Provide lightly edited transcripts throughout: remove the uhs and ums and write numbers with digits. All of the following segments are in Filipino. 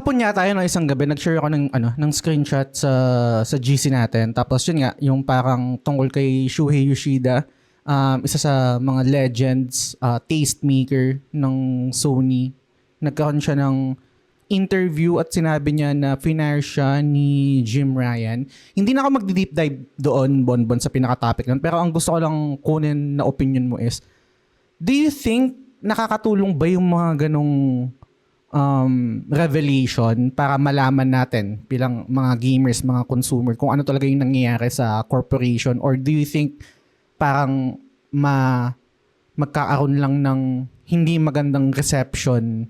kahapon yata yun, no, isang gabi, nag-share ako ng screenshot sa GC natin. Tapos yun nga, yung parang tungkol kay Shuhei Yoshida, isa sa mga legends, taste maker ng Sony. Nagkaroon siya ng interview at sinabi niya na finire siya ni Jim Ryan. Hindi na ako mag-deep dive doon, Bonbon, sa pinaka-topic nun. Pero ang gusto ko lang kunin na opinion mo is, do you think nakakatulong ba yung mga ganong revelation para malaman natin bilang mga gamers, mga consumer, kung ano talaga yung nangyayari sa corporation? Or do you think parang magkakaroon lang ng hindi magandang reception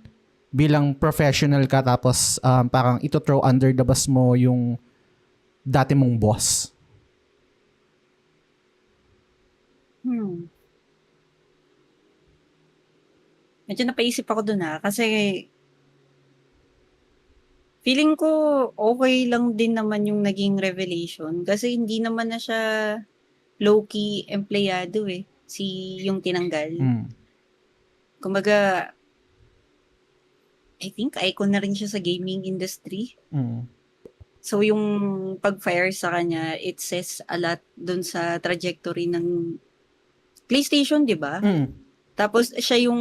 bilang professional ka tapos parang ito throw under the bus mo yung dati mong boss? Medyo napaisip ako dun kasi feeling ko okay lang din naman yung naging revelation kasi hindi naman na siya low-key empleyado yung tinanggal. Kumbaga, I think icon na rin siya sa gaming industry. So yung pag-fire sa kanya, it says a lot dun sa trajectory ng PlayStation, di ba? Tapos siya yung,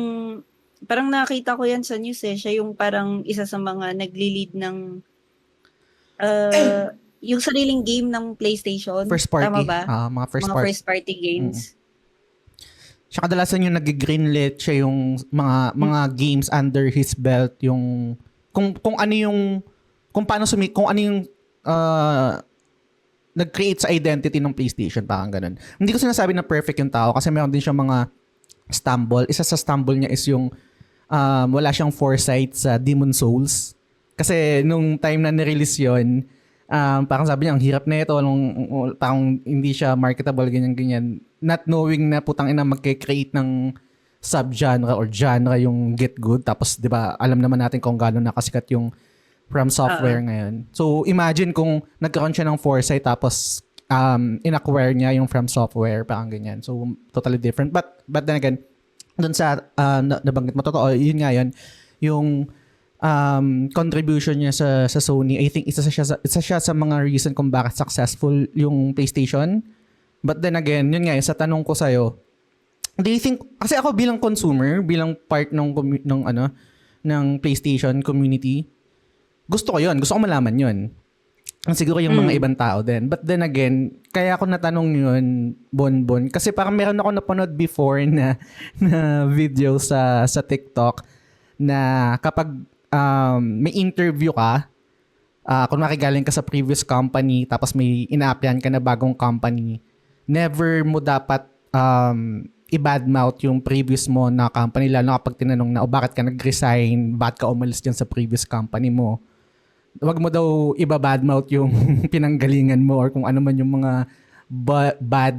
parang nakita ko yan sa news siya yung parang isa sa mga nagli-lead ng yung sariling game ng PlayStation. First party. Tama ba? Mga Mga first party games. Siya kadalasan yung nag-greenlit siya yung mga games under his belt, yung kung ano yung kung paano kung ano yung nag-create sa identity ng PlayStation, parang ganun. Hindi ko sinasabi na perfect yung tao kasi meron din siyang mga stumble. Isa sa stumble niya is yung wala siyang foresight sa Demon Souls. Kasi nung time na nirelease yun, parang sabi niya, ang hirap na ito. Parang hindi siya marketable, ganyan-ganyan. Not knowing na putang ina magke-create ng subgenre or genre yung Get Good. Tapos, di ba, alam naman natin kung gaano nakasikat yung From Software ngayon. So, imagine kung nagkaroon siya ng foresight tapos in-acquire niya yung From Software, parang ganyan. So, totally different. But then again, dun sa nabanggit mo, totoo, yun nga yun, yung contribution niya sa Sony, I think isa siya sa mga reason kung bakit successful yung PlayStation. But then again, yun nga, sa tanong ko sa'yo, do you think, kasi ako bilang consumer, bilang part ng PlayStation community, gusto ko yun. Gusto ko malaman yun. Siguro yung mga ibang tao din. But then again, kaya ako natanong yun, Bonbon, kasi parang meron ako napanood before na video sa TikTok na kapag may interview ka, kung galing ka sa previous company tapos may ina-applyan ka na bagong company, never mo dapat i-badmouth yung previous mo na company, lalo kapag tinanong na, bakit ka nag-resign, bakit ka umalis dyan sa previous company mo. Wag mo daw iba-badmouth yung pinanggalingan mo or kung ano man yung mga bad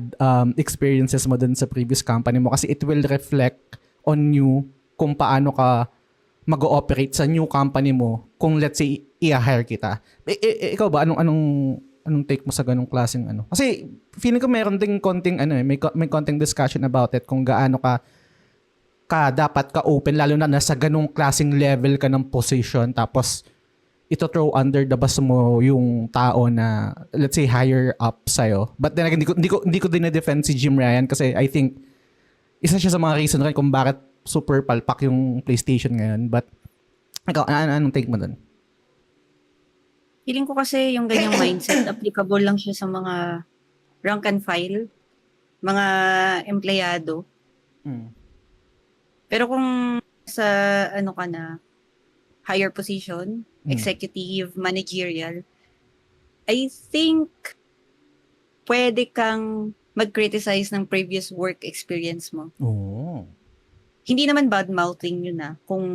experiences mo dun sa previous company mo kasi it will reflect on you kung paano ka mag-ooperate sa new company mo kung let's say i-hire kita. Ikaw ba anong take mo sa ganung klaseng ano? Kasi feeling ko meron ding konting may konting discussion about it kung gaano ka dapat ka open lalo na nasa ganung klaseng level ka ng position tapos ito throw under the bus mo yung tao na let's say higher up sa'yo. But then again, hindi ko din na-defend si Jim Ryan kasi I think isa siya sa mga reason rin kung bakit super palpak yung PlayStation ngayon. But ikaw, anong take mo dun? Feeling ko kasi yung ganyang mindset, applicable lang siya sa mga rank and file, mga empleyado. Pero kung sa ka na, higher position, executive, managerial, I think pwede kang mag-criticize ng previous work experience mo. Hindi naman bad-mouthing yun kung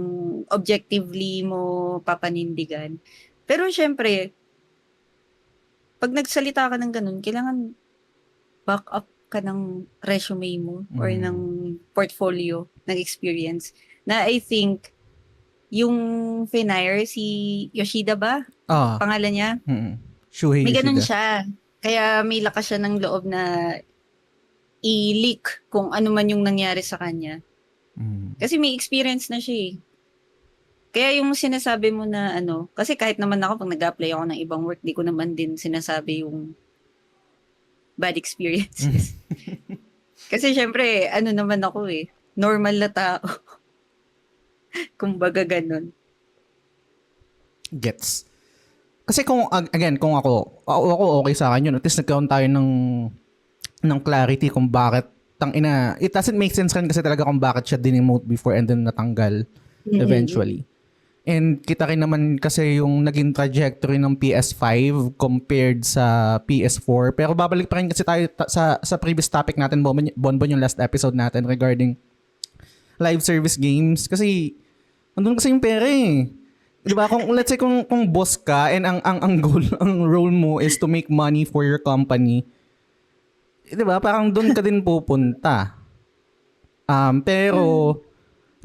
objectively mo papanindigan. Pero syempre, pag nagsalita ka ng ganun, kailangan back up ka ng resume mo or ng portfolio ng experience na I think yung finire si Yoshida ba? Pangalan niya? Shuhei May Yoshida. ganun siya. Kaya may lakas siya ng loob na i-leak kung ano man yung nangyari sa kanya. Kasi may experience na siya Kaya yung sinasabi mo na ano, kasi kahit naman ako pag nag-apply ako ng ibang work, di ko naman din sinasabi yung bad experiences. Kasi syempre, ano naman ako eh, normal na tao. Kumbaga ganun. Gets. Kasi kung, again, kung ako okay sa akin yun. At least nagkaroon tayo ng clarity kung bakit it doesn't make sense rin kasi talaga kung bakit siya dinemote before and then natanggal eventually. And kita rin naman kasi yung naging trajectory ng PS5 compared sa PS4. Pero babalik pa rin kasi tayo sa previous topic natin, Bonbon, yung last episode natin regarding live service games. Kasi, andun kasi yung pera eh. Diba? Kung, let's say, kung boss ka and ang goal, ang role mo is to make money for your company, diba? Parang doon ka din pupunta. Pero,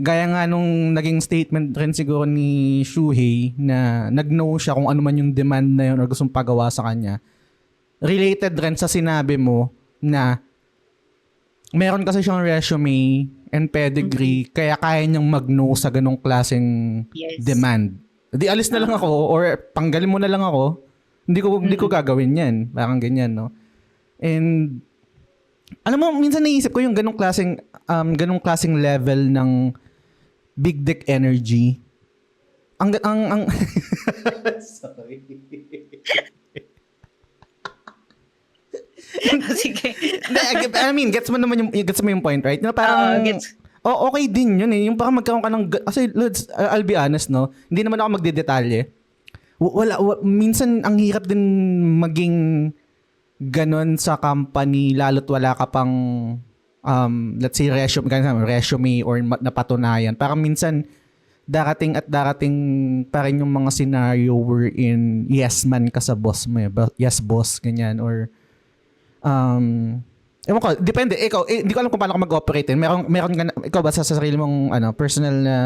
gaya nga nung naging statement rin siguro ni Shuhei na nag-know siya kung ano man yung demand na yun or gustong pagawa sa kanya. Related rin sa sinabi mo na meron kasi siyang resume and pedigree kaya kaya niyang mag-know sa ganong klaseng demand. Di alis na lang ako or panggalin mo na lang ako. Hindi ko gagawin yan. Parang ganyan, no? And alam mo, minsan naisip ko yung ganong klaseng level ng big dick energy. Ang sorry. Sige. I mean, gets mo yung point, right? No, parang Gets. okay din yun eh. Yung parang magkaroon ka ng kasi I'll be honest, no. Hindi naman ako magdedetalye. Minsan ang hirap din maging ganon sa company lalo't wala ka pang let's say resume or napatunayan. Parang minsan darating pa rin yung mga scenario wherein yes man ka sa boss mo eh. Yes boss, ganyan. Or ewan ko, depende. Ikaw, hindi ko alam kung paano ka mag-operate. Meron ka ikaw ba sa sarili mong personal na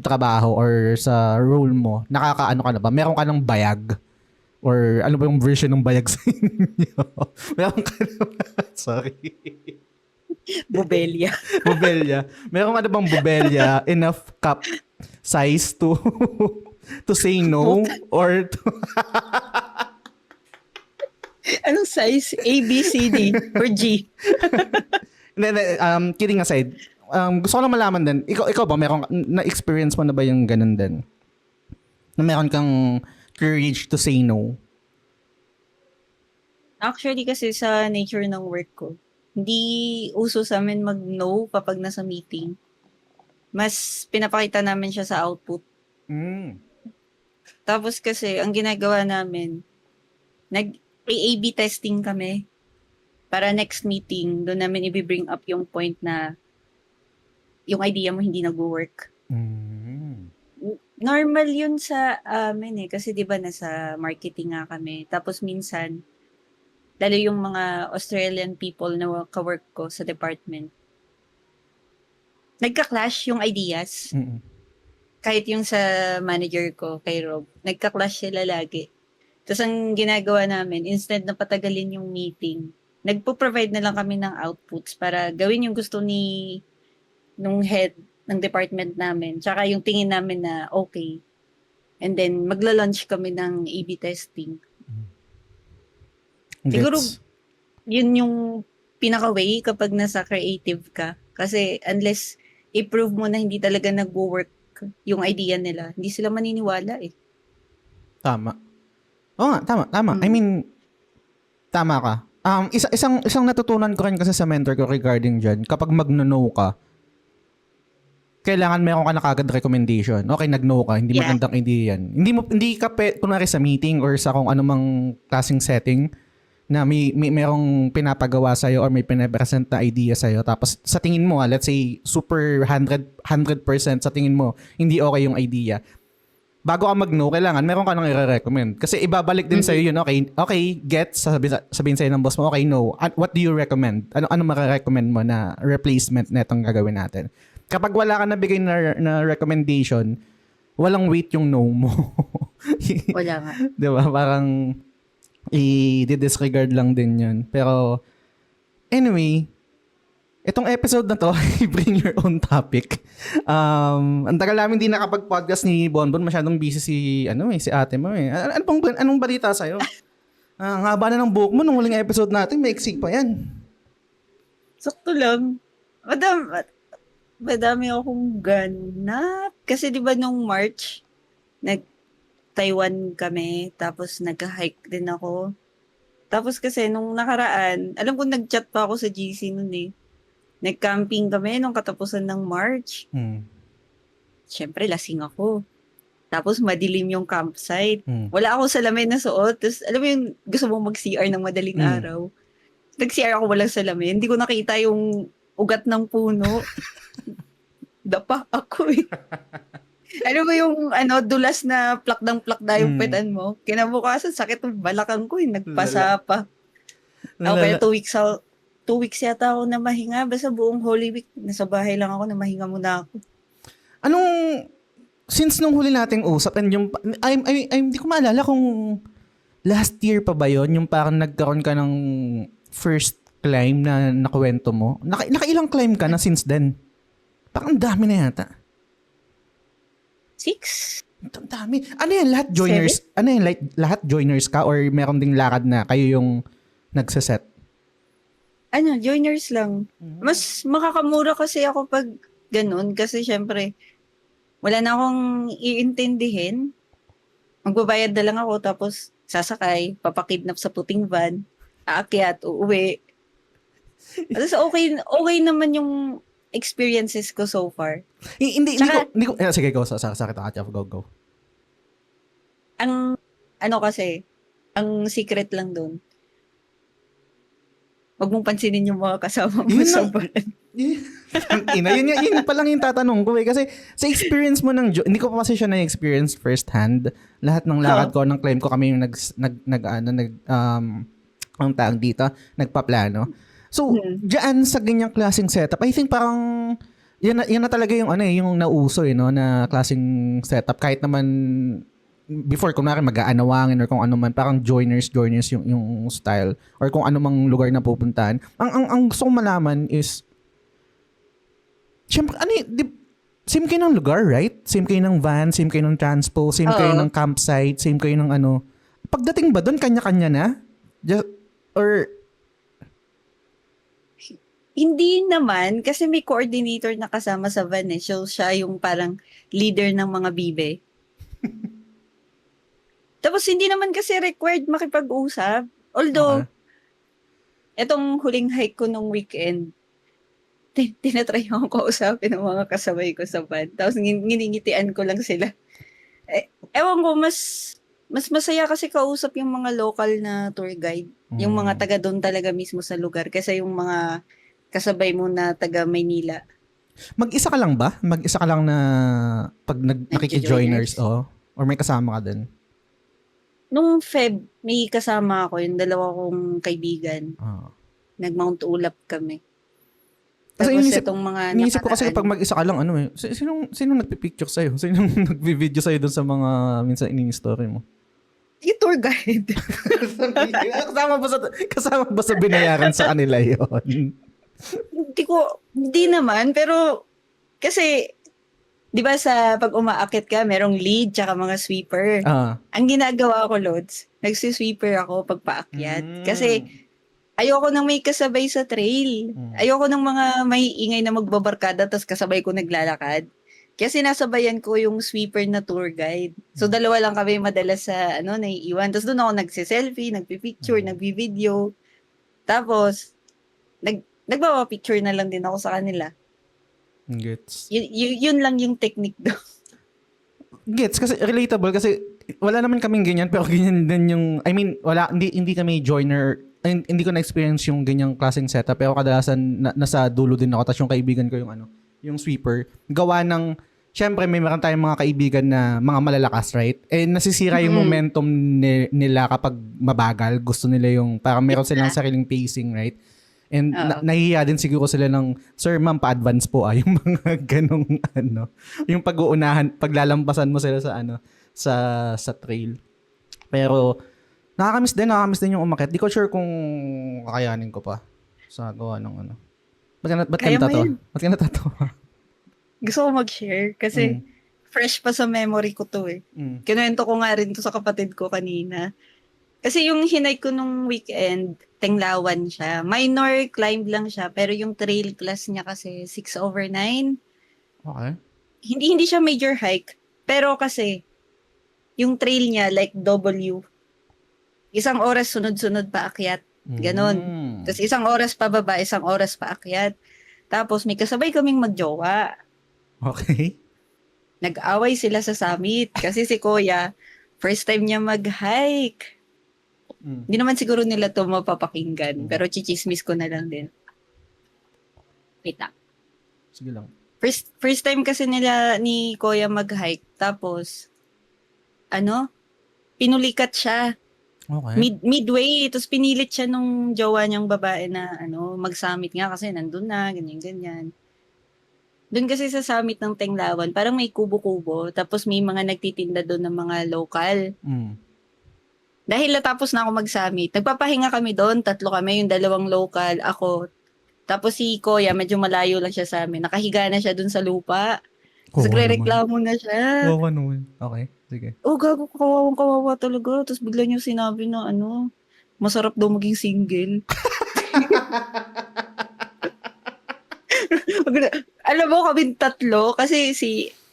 trabaho or sa role mo, nakakaano ka na ba? Meron ka ng bayag? Or ano ba yung version ng bayag sa inyo? Meron ka na ba? Sorry. Bobelya. Bobelya. Meron ka na bang bobelya enough cup size to to say no or to Anong size? A, B, C, D, or G? Kidding aside, gusto ko lang malaman din, ikaw ba, na-experience mo na ba yung ganun din? Na meron kang courage to say no? Actually, kasi sa nature ng work ko, hindi uso sa amin mag-no kapag nasa meeting. Mas pinapakita namin siya sa output. Tapos kasi, ang ginagawa namin, nag-A-B testing kami para next meeting, doon namin i-bring up yung point na yung idea mo hindi nag-work. Normal yun sa amin eh. Kasi di ba nasa marketing nga kami. Tapos minsan, lalo yung mga Australian people na ka-work ko sa department, nagka-clash yung ideas. Kahit yung sa manager ko, kay Rob, nagka-clash sila lagi. Tapos ang ginagawa namin, instead na patagalin yung meeting, nagpo-provide na lang kami ng outputs para gawin yung gusto nung head ng department namin. Tsaka yung tingin namin na okay. And then, magla-launch kami ng A/B testing. Siguro, yun yung pinaka-way kapag nasa creative ka. Kasi unless i-prove mo na hindi talaga nag-work yung idea nila, hindi sila maniniwala eh. Tama. Oo nga, tama. I mean, tama ka. Isang natutunan ko rin kasi sa mentor ko regarding dyan, kapag mag-no ka, kailangan meron ka na kagad recommendation. Okay, nag-no ka, hindi magandang idea yan. Hindi ka kunwari sa meeting or sa kung anumang klaseng setting na merong pinapagawa sa'yo or may pinapresent na idea sa'yo. Tapos sa tingin mo, let's say, super 100% sa tingin mo, hindi okay yung idea. Bago ka mag-no, kailangan meron ka nang i-recommend. Kasi ibabalik din sa'yo yun, okay, get, sabihin sa'yo ng boss mo, okay, no. What do you recommend? Ano maka-recommend mo na replacement na itong gagawin natin? Kapag wala ka nabigay na recommendation, walang weight yung no mo. Wala nga. Diba? Parang i-disregard lang din yun. Pero, anyway, Itong episode na to, bring your own topic. Ang tagal namin din nakapag-podcast ni Bonbon. Masyadong busy si ate mo eh. Anong balita sa'yo? Ang haba na ng buhok mo nung huling episode natin. May eksik pa yan. Sakto lang. Madami akong ganap. Kasi di ba nung March, nag-Taiwan kami. Tapos nag-hike din ako. Tapos kasi nung nakaraan, alam ko nag-chat pa ako sa GC nun eh. Nag-camping kami nung katapusan ng March. Siyempre, lasing ako. Tapos madilim yung campsite. Wala ako salamin na suot. Tapos alam mo yung gusto mong mag-CR ng madaling araw. Nag-CR ako walang salamin. Hindi ko nakita yung ugat ng puno. Dapa ako eh. Alam mo yung dulas na plakdang-plakda yung petan mo. Kinabukasan, sakit ng balakang ko eh. Nagpasa pa. Ako kaya 2 weeks yata ako na mahinga. Basta buong Holy Week, nasa bahay lang ako na mahinga muna ako. Since nung huli nating usap, and yung, hindi ko maalala kung last year pa ba yun, yung parang nagkaroon ka ng first climb na nakuwento mo. Nakailang climb ka na since then? Parang dami na yata. 6? Ang dami. Ano yan, lahat joiners? 7? Ano yan, lahat joiners ka or meron ding lakad na kayo yung nagsaset? Joiners lang. Mas makakamura kasi ako pag ganun. Kasi syempre, wala na akong iintindihin. Magbabayad na lang ako, tapos sasakay, papakidnap sa puting van, aakyat, uuwi. Tapos okay naman yung experiences ko so far. Hindi ko. Sige, go. Sakit ako. Go. Ang secret lang doon, wag mong pansinin yung mga kasama mo sa van. Yun pa lang yung tatanong ko eh. Kasi sa experience mo hindi ko pa kasi siya na-experience first hand. Lahat ng lakad ko, ng climb ko, kami yung ang tawag dito, nagpaplano. So, diyan sa ganyang klaseng setup, I think parang yan na talaga yung yung nauso no, na klaseng setup. Kahit naman before, kung narin mag-aanawangin or kung ano man, parang joiners yung style or kung ano mang lugar na pupuntahan. Ang gusto kong malaman is, syempre, same kayo ng lugar, right? Same kayo ng van, same kayo ng transpo, same kayo ng campsite, same kayo ng Pagdating ba doon, kanya-kanya na? Or hindi naman, kasi may coordinator na kasama sa van eh. So, siya yung parang leader ng mga bibe. Tapos, hindi naman kasi required makipag-usap. Although, etong huling hike ko nung weekend, tinatry akong kausapin ng mga kasabay ko sa van. Tapos, nginingitian ko lang sila. Ewan ko, mas masaya kasi kausap yung mga local na tour guide. Yung mga taga doon talaga mismo sa lugar. Kasi yung mga kasabay mo na taga Maynila. Mag-isa ka lang ba? Mag-isa ka lang na pag nakiki-joiners? Or may kasama ka din? Nung Feb, may kasama ako, yung dalawa kong kaibigan. Nag-Mount Ulap kami. Kasi Tapos itong mga iniisip ko kasi kapag mag-isa ka lang, sinong nagpipicture sa'yo? Sinong nagbi-video sa'yo dun sa mga minsan ini-story mo? Yung tour guide. kasama ba sa binayaran sa kanila yon? Hindi naman, pero kasi, di ba sa pag umaakit ka, merong lead tsaka mga sweeper. Ang ginagawa ko, Lods, nagsisweeper ako pag paakyat. Kasi ayoko nang may kasabay sa trail. Ayoko nang mga may ingay na magbabarkada tapos kasabay ko naglalakad. Kaya sinasabayan ko yung sweeper na tour guide. So, dalawa lang kami madalas sa naiiwan. Tapos doon ako nagsiselfie, nagpipicture, nagbi-video. Tapos, nagpapapicture na lang din ako sa kanila. Gets. Yun lang yung technique doon. Gets, kasi relatable kasi wala naman kaming ganyan pero ganyan din yung, hindi kami joiner, hindi ko na-experience yung ganyang klaseng setup pero kadalasan nasa dulo din ako tapos yung kaibigan ko yung sweeper. Gawa ng, syempre may meron tayong mga kaibigan na mga malalakas, right? Nasisira yung momentum nila kapag mabagal. Gusto nila yung, parang meron silang sariling pacing, right? And nahihiya din siguro sila ng, sir, ma'am, pa-advance po yung mga ganong yung pag-uunahan, paglalampasan mo sila sa trail. Pero nakakamiss din yung umakyat. Di ko sure kung kakayanin ko pa sa gawa ng Ba't ka Kaya mo natatawa? yan. Ba't ka natatawa? Gusto ko mag-share kasi fresh pa sa memory ko to eh. Mm. Kinuwento ko nga rin to sa kapatid ko kanina. Kasi yung hinay ko nung weekend, Tenglawan siya. Minor climb lang siya, pero yung trail class niya kasi 6/9. Okay. Hindi siya major hike, pero kasi yung trail niya like W. 1 oras sunod-sunod pa akyat. Ganon. Mm. Tapos 1 oras pa baba, 1 oras pa akyat. Tapos may kasabay kaming magjowa. Okay. Nag-away sila sa summit kasi si Kuya, first time niya mag-hike. Hindi naman siguro nila to mapapakinggan, pero chichismis ko na lang din. Wait lang. Sige lang. First time kasi nila ni Kuya mag-hike, tapos, pinulikat siya. Okay. Midway, tapos pinilit siya nung jowa niyang babae na, mag-summit nga kasi nandun na, ganyan-ganyan. Doon kasi sa summit ng Tenglawan, parang may kubo-kubo, tapos may mga nagtitinda doon ng mga local. Dahil natapos na ako mag-summit, nagpapahinga kami doon, 3 kami, yung 2 local, ako. Tapos si Kuya, medyo malayo lang siya sa amin. Nakahiga na siya doon sa lupa. Tapos nagre-reklamo na siya. Kawawa naman. Okay, sige. Oh, gago, kawawang-kawawa talaga. Tapos bigla niyo sinabi na masarap daw maging single. Alam mo, kaming 3, kasi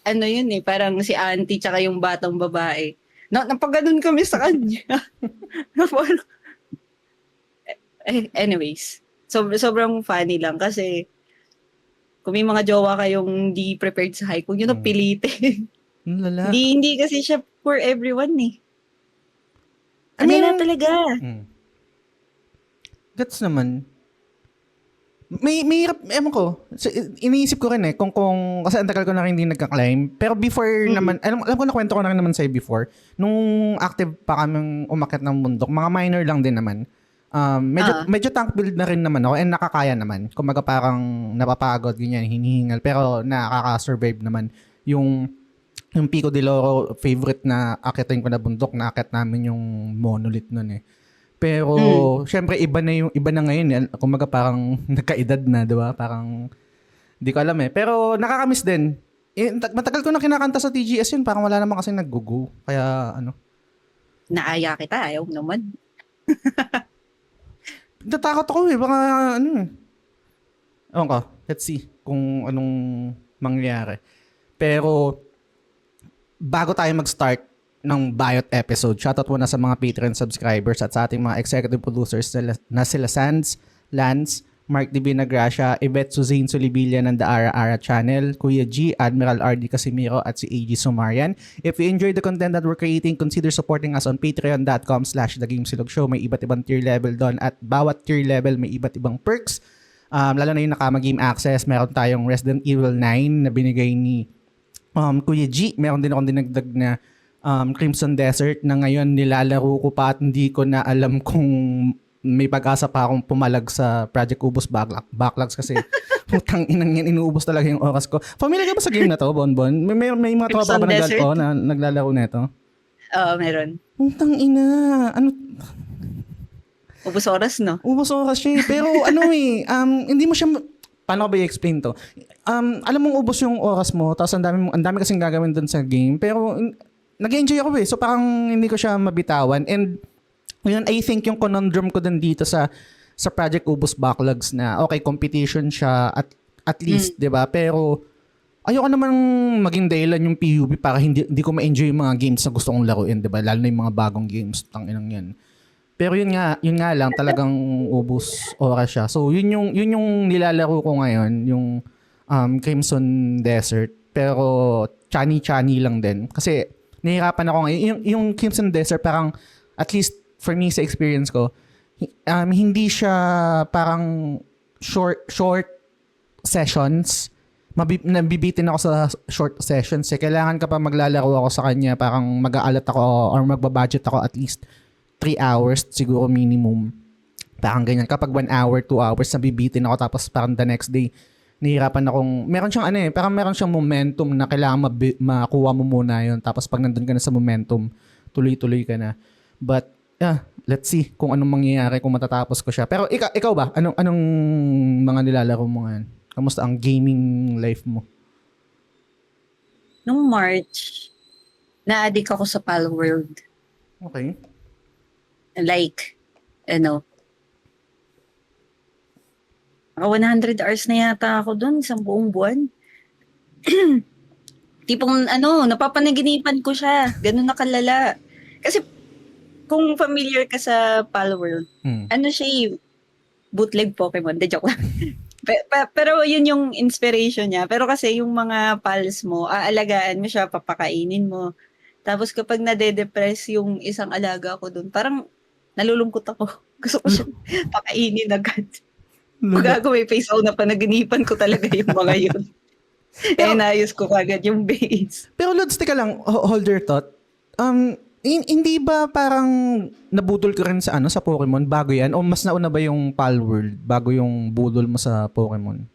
yun parang si auntie tsaka yung batang babae. Napaganon kami sa kanya. Anyways, sobrang funny lang kasi kung may mga jowa kayong hindi prepared sa hike, huwag nyo na pilitin. Lala. Hindi kasi siya for everyone eh. I mean, Na talaga. Gets naman. May hirap, ewan ko. So, iniisip ko rin kung kasi ang tagal ko na rin hindi nagka-climb. Pero before naman, alam ko na kwento ko na rin naman sa'yo before, nung active pa kaming umakyat ng bundok, mga minor lang din naman. Medyo tank build na rin naman ako and nakakaya naman. Kumaga parang napapagod, ganyan, hinihingal. Pero nakaka-survive naman. Yung Pico de Loro, favorite na akyatin ko na bundok, na akyat namin yung monolith nun eh. Pero, syempre, iba na ngayon. Kumaga parang nagkaedad na, di ba? Parang, di ko alam eh. Pero, nakakamiss din. Matagal ko na kinakanta sa TGS yun. Parang wala naman kasi nag-go. Kaya, Naaya kita, ayaw naman. natakot ako eh. Baka, ewan ko. Let's see kung anong mangyari. Pero, bago tayo mag-start ng Bayot episode, shoutout muna sa mga Patreon subscribers at sa ating mga executive producers na sila Sands, Lance, Mark D. Binagracia, Yvette Suzanne Solibilla ng The Ara Ara Channel, Kuya G, Admiral RD Casimiro at si AG Sumarian. If you enjoy the content that we're creating, consider supporting us on patreon.com/thegamesilog show. May iba't ibang tier level doon at bawat tier level may iba't ibang perks. Lalo na yung nakama-game access, meron tayong Resident Evil 9 na binigay ni Kuya G. Meron din akong dinagdag na Crimson Desert na ngayon nilalaro ko pa at hindi ko na alam kung may pag-asa pa akong pumalag sa Project Ubus Backlogs kasi putang inang yan, inuubos talaga yung oras ko. Familiar ka ba sa game na to, Bonbon? May mga tropa ba na naglalaro na ito? Oo, meron. Putang ina. Ubus oras, no? Ubos oras siya. Pero hindi mo siya, paano ko ba i-explain to? Alam mong ubos yung oras mo, tapos ang dami kasing gagawin dun sa game, pero nag-enjoy ako eh. So parang hindi ko siya mabitawan. And yun, I think yung conundrum ko din dito sa Project Ubus Backlogs na okay, competition siya at least, 'di ba? Pero ayoko namang maging dahilan yung PUB para hindi ko ma-enjoy yung mga games na gusto kong laruin, 'di ba? Lalo na yung mga bagong games, tanginang 'yan. Pero yun nga lang talagang ubos oras siya. So yun yung nilalaro ko ngayon, yung Crimson Desert. Pero chani lang din kasi nahihirapan ako ngayon. Yung Crimson Desert parang at least for me sa experience ko, hindi siya parang short sessions. Nabibitin ako sa short sessions. Kailangan ka pa maglalaro ako sa kanya, parang mag-aalat ako or magbabudget ako at least 3 hours siguro minimum. Parang ganyan. Kapag 1 hour, 2 hours, nabibitin ako tapos parang the next day, nahihirapan akong, meron siyang parang meron siyang momentum na kailangan makuha mo muna yun. Tapos pag nandun ka na sa momentum, tuloy-tuloy ka na. But, let's see kung anong mangyayari kung matatapos ko siya. Pero ikaw ba? Anong mga nilalaro mo ngayon? Kamusta ang gaming life mo? Nung March, na-addict ako sa Palworld. Okay. Like, mga 100 hours na yata ako dun, isang buong buwan. Tipong napapanaginipan ko siya. Ganun na kalala. Kasi kung familiar ka sa Palworld, siya bootleg Pokemon. De joke lang. Pero yun yung inspiration niya. Pero kasi yung mga pals mo, aalagaan mo siya, papakainin mo. Tapos kapag nade-depress yung isang alaga ko dun, parang nalulungkot ako. Gusto ko siya pakainin agad. Pag ako may face out na panaginipan ko talaga yung mga yun. Naayos ko kagad yung base. Pero Lods, teka lang, hold your thought. Hindi ba parang nabudol ka rin sa sa Pokemon bago yan? O mas nauna ba yung Palworld bago yung budol mo sa Pokemon?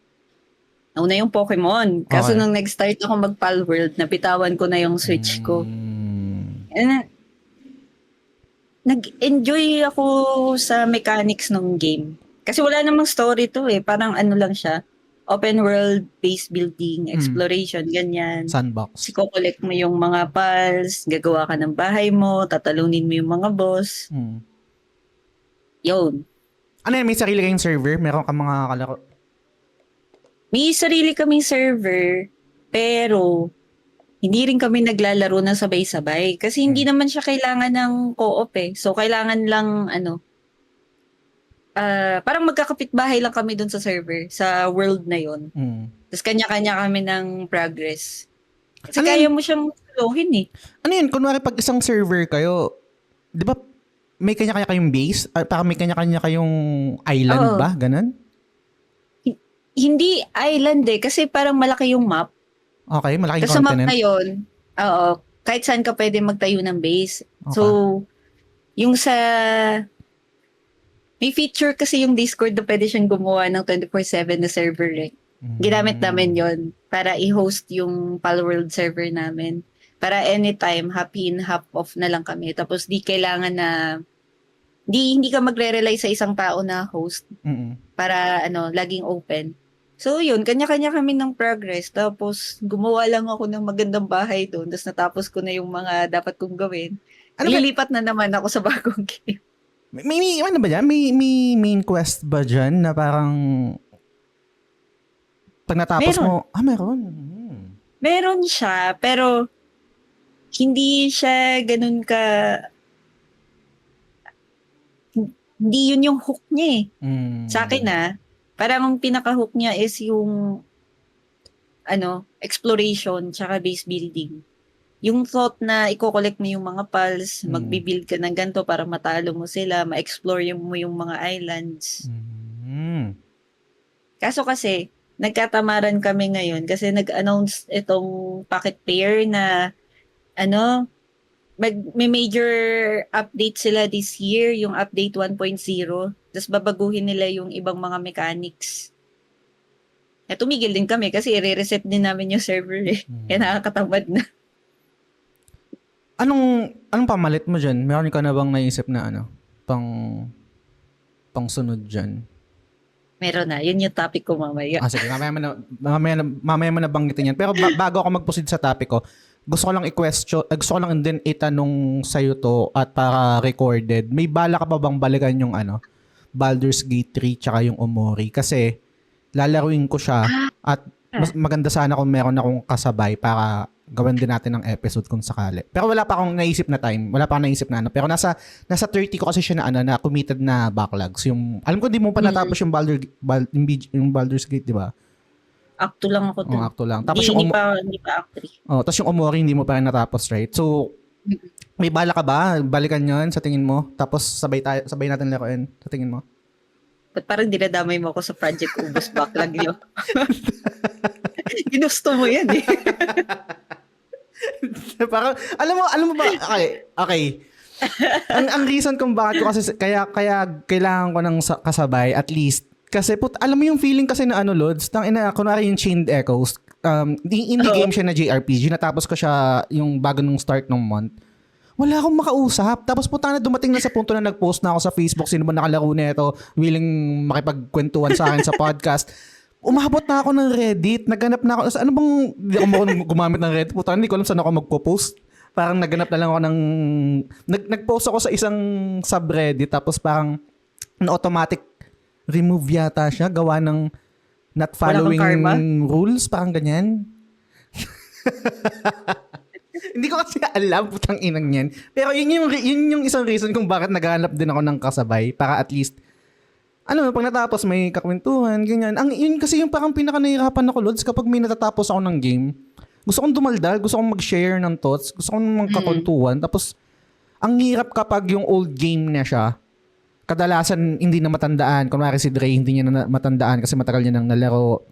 Nauna yung Pokemon. Kaso Okay. nung nag-start ako mag-Palworld, napitawan ko na yung Switch ko. And nag-enjoy ako sa mechanics ng game. Kasi wala namang story to eh. Parang lang siya. Open world, base building, exploration, ganyan. Sandbox. Siko-collect mo yung mga pals, gagawa ka ng bahay mo, tatalunin mo yung mga boss. Yun. Ano yan? May sarili kayong server? Meron ka mga kalaro? May sarili kaming server, pero hindi rin kami naglalaro na sabay-sabay. Kasi hindi naman siya kailangan ng co-op eh. So, kailangan lang, parang magkakapit-bahay lang kami dun sa server, sa world na yon. Tapos kanya-kanya kami ng progress. Kasi kaya mo siyang solohin eh. Ano yun? Kunwari pag isang server kayo, di ba may kanya-kanya kayong base? Parang may kanya-kanya kayong island Oo. ba? Ganon? Hindi island eh, kasi parang malaki yung map. Okay, malaking Tapos sa map continent. na yun, kahit saan ka pwede magtayo ng base. Okay. So, yung sa... May feature kasi yung Discord na pwede siyang gumawa ng 24/7 na server eh. Ginamit namin yon para i-host yung Palworld server namin. Para anytime, happy in, half off na lang kami. Tapos di kailangan na... Hindi ka magre-rely sa isang tao na host para laging open. So yun, kanya-kanya kami ng progress. Tapos gumawa lang ako ng magandang bahay doon. Tapos natapos ko na yung mga dapat kong gawin. Lilipat na naman ako sa bagong game. May ano ba dyan? May main quest ba dyan na parang pag natapos Meron. mo, meron. Meron siya, pero hindi siya ganun ka... Hindi yun yung hook niya eh. Sa akin parang ang pinaka-hook niya is yung exploration tsaka base building. Yung thought na i-collect mo yung mga pals, magbibuild ka ng ganito para matalo mo sila, ma-explore mo yung mga islands. Kaso kasi, nagkatamaran kami ngayon kasi nag-announce itong Pocket Pair na may major update sila this year, yung update 1.0. Tapos babaguhin nila yung ibang mga mechanics. Tumigil din kami kasi i-reset din namin yung server eh. Kaya nakakatamad na. Anong pamalit mo dyan? Meron ka na bang naisip na pang sunod dyan? Meron na. Yun yung topic ko mamaya. Sige. Mamaya mo na banggitin yan. Pero bago ako mag-proceed sa topic ko, gusto ko lang din itanong sa'yo to at para recorded. May bala ka pa bang balikan yung Baldur's Gate 3 tsaka yung Omori? Kasi lalaruin ko siya at mas maganda sana kung meron akong kasabay para gawin din natin ng episode kung sakali. Pero wala pa akong naisip na time. Wala pa akong naisip na Pero nasa 30 ko kasi siya na committed na backlogs. Alam ko di mo pa natapos yung Baldur's Gate, di ba? Acto lang ako dun. Acto lang. Tapos hindi pa act 3. Tapos yung Omori hindi mo pa rin natapos, right? So, may bala ka ba? Balikan yun sa tingin mo? Tapos sabay natin laruin sa tingin mo? Ba't parang dinadamay mo ako sa Project Ubus backlog niyo? Ginusto mo yan eh. Parang, alam mo ba, okay. ang reason kung bakit ko kasi, kaya kailangan ko ng kasabay, at least, kasi alam mo yung feeling kasi na Lods, kunwari yung Chained Echoes, indie game siya na JRPG, natapos ko siya yung bago nung start ng month. wala akong makausap. Tapos puta na dumating na sa punto na nag-post na ako sa Facebook, sino ba nakalaro nito, willing makipagkwentuhan sa akin sa podcast. Umabot na ako ng Reddit, naghanap na ako, ano bang, hindi ako gumamit ng Reddit, puta, hindi ko alam saan ako magpo-post. Parang naghanap na lang ako ng, nag-post ako sa isang subreddit, tapos parang automatic remove yata siya, gawa ng not following rules, parang ganyan. Hindi ko kasi alam, putang inang yan. Pero yun yung isang reason kung bakit naghahanap din ako ng kasabay, para at least, pag natapos may kakwentuhan, ganyan. Yun kasi yung parang pinaka nahihirapan ako, Lods, kapag may natatapos ako ng game, gusto kong dumaldal, gusto kong mag-share ng thoughts, gusto kong magkakwentuhan, tapos, ang hirap kapag yung old game na siya, kadalasan hindi na matandaan. Kunwari si Dre, hindi niya na matandaan kasi matagal niya nang nalaro.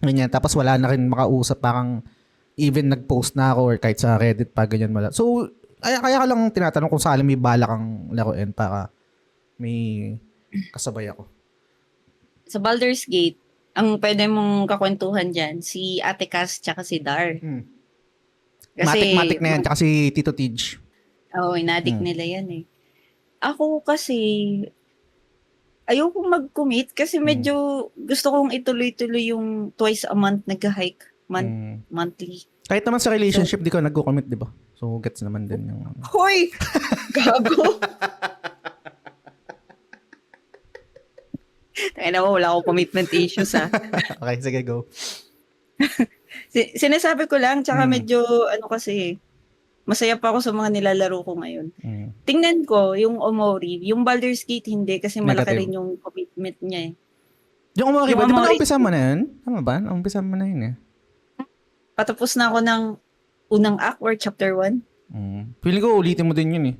Ganyan. Tapos wala na rin makausap. Parang even nag-post na ako or kahit sa Reddit pa, ganyan wala. So, kaya ka lang tinatanong kung saan may bala kang laruin para may kasabay ako. Sa Baldur's Gate, ang pwede mong kakwentuhan dyan, si Ate Cass tsaka si Dar. Kasi, Matik na yan. Tsaka si Tito Tidge. Oo, inadik nila yan eh. Ako kasi, ayoko mag-commit kasi medyo gusto kong ituloy-tuloy yung twice a month nag-hike. Monthly. Kahit naman sa relationship, di ko nag-commit, di ba? So, gets naman din yung... Hoy! Gago! Tayo na mo, wala akong commitment issues ha. Okay, sige, go. Sinasabi ko lang, tsaka medyo, kasi, masaya pa ako sa mga nilalaro ko ngayon. Tingnan ko, yung Omori, yung Baldur's Gate hindi kasi malaki Negative. rin yung commitment niya eh. Yung Omori ba? Yung Di ba Omori- naumpisa mo na yun? Tama ba? Naumpisa mo na yun eh. Patapos na ako ng unang act or chapter 1. Feeling ko ulitin mo din yun eh.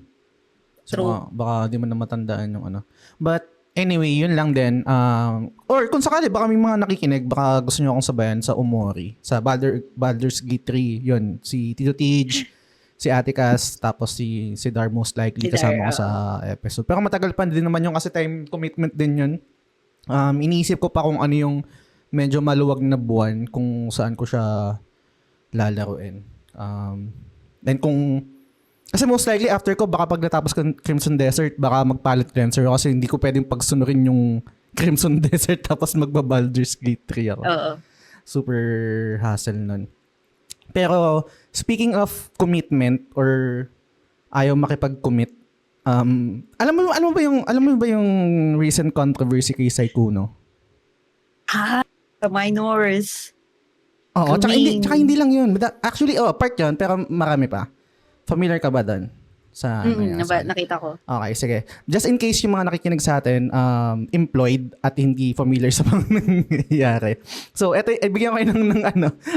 So, True. baka di mo na matandaan yung ano. But, anyway, yun lang din. Or kung sakali, baka may mga nakikinig, baka gusto nyo akong sabayan sa Omori. Sa Baldur's Gate 3, yun. Si Tito Tidge, si Ate Cass, tapos si Dar most likely Si Dar, kasama ko sa episode. Pero matagal pa din naman yung kasi time commitment din yun. Iniisip ko pa kung ano yung medyo maluwag na buwan kung saan ko siya lalaruin. Then kung kasi most likely after ko baka pag natapos ko ng Crimson Desert baka mag-palette cleanser ako kasi hindi ko pwedeng pagsunurin yung Crimson Desert tapos magba-Baldur's Gate 3 ako. Oo. Super hassle nun. Pero speaking of commitment or ayaw makipag-commit, alam mo ba yung recent controversy kay Saikuno? The minors. Oo, Grooming. tsaka hindi lang yun. Actually, part yun, pero marami pa. Familiar ka ba doon? Sa Nakita ko. Okay, sige. Just in case yung mga nakikinig sa atin, employed at hindi familiar sa mga nangyayari. So, eto, bigyan ko kayo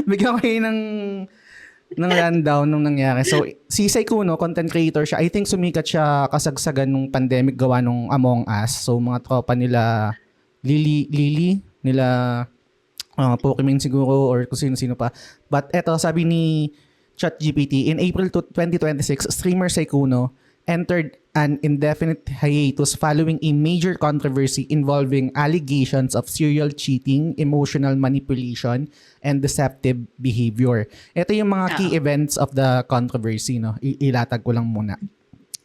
bigyan ko kayo ng rundown nung nangyari. So, si Saikuno, content creator siya. I think sumikat siya kasagsagan nung pandemic gawa nung Among Us. So, mga tropa nila, Lily, nila Pokemon siguro or kung sino-sino pa. But eto, sabi ni ChatGPT, in April 2026, streamer Saikuno entered an indefinite hiatus following a major controversy involving allegations of serial cheating, emotional manipulation, and deceptive behavior. Ito yung mga key events of the controversy, no? Ilatag ko lang muna.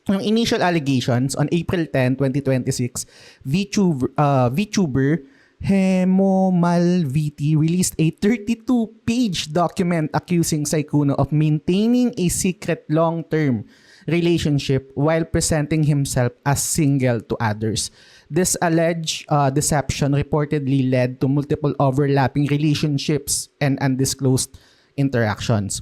Yung initial allegations, on April 10, 2026, VTuber Hemo Malviti released a 32-page document accusing Saikuno of maintaining a secret long-term relationship while presenting himself as single to others. This alleged deception reportedly led to multiple overlapping relationships and undisclosed interactions.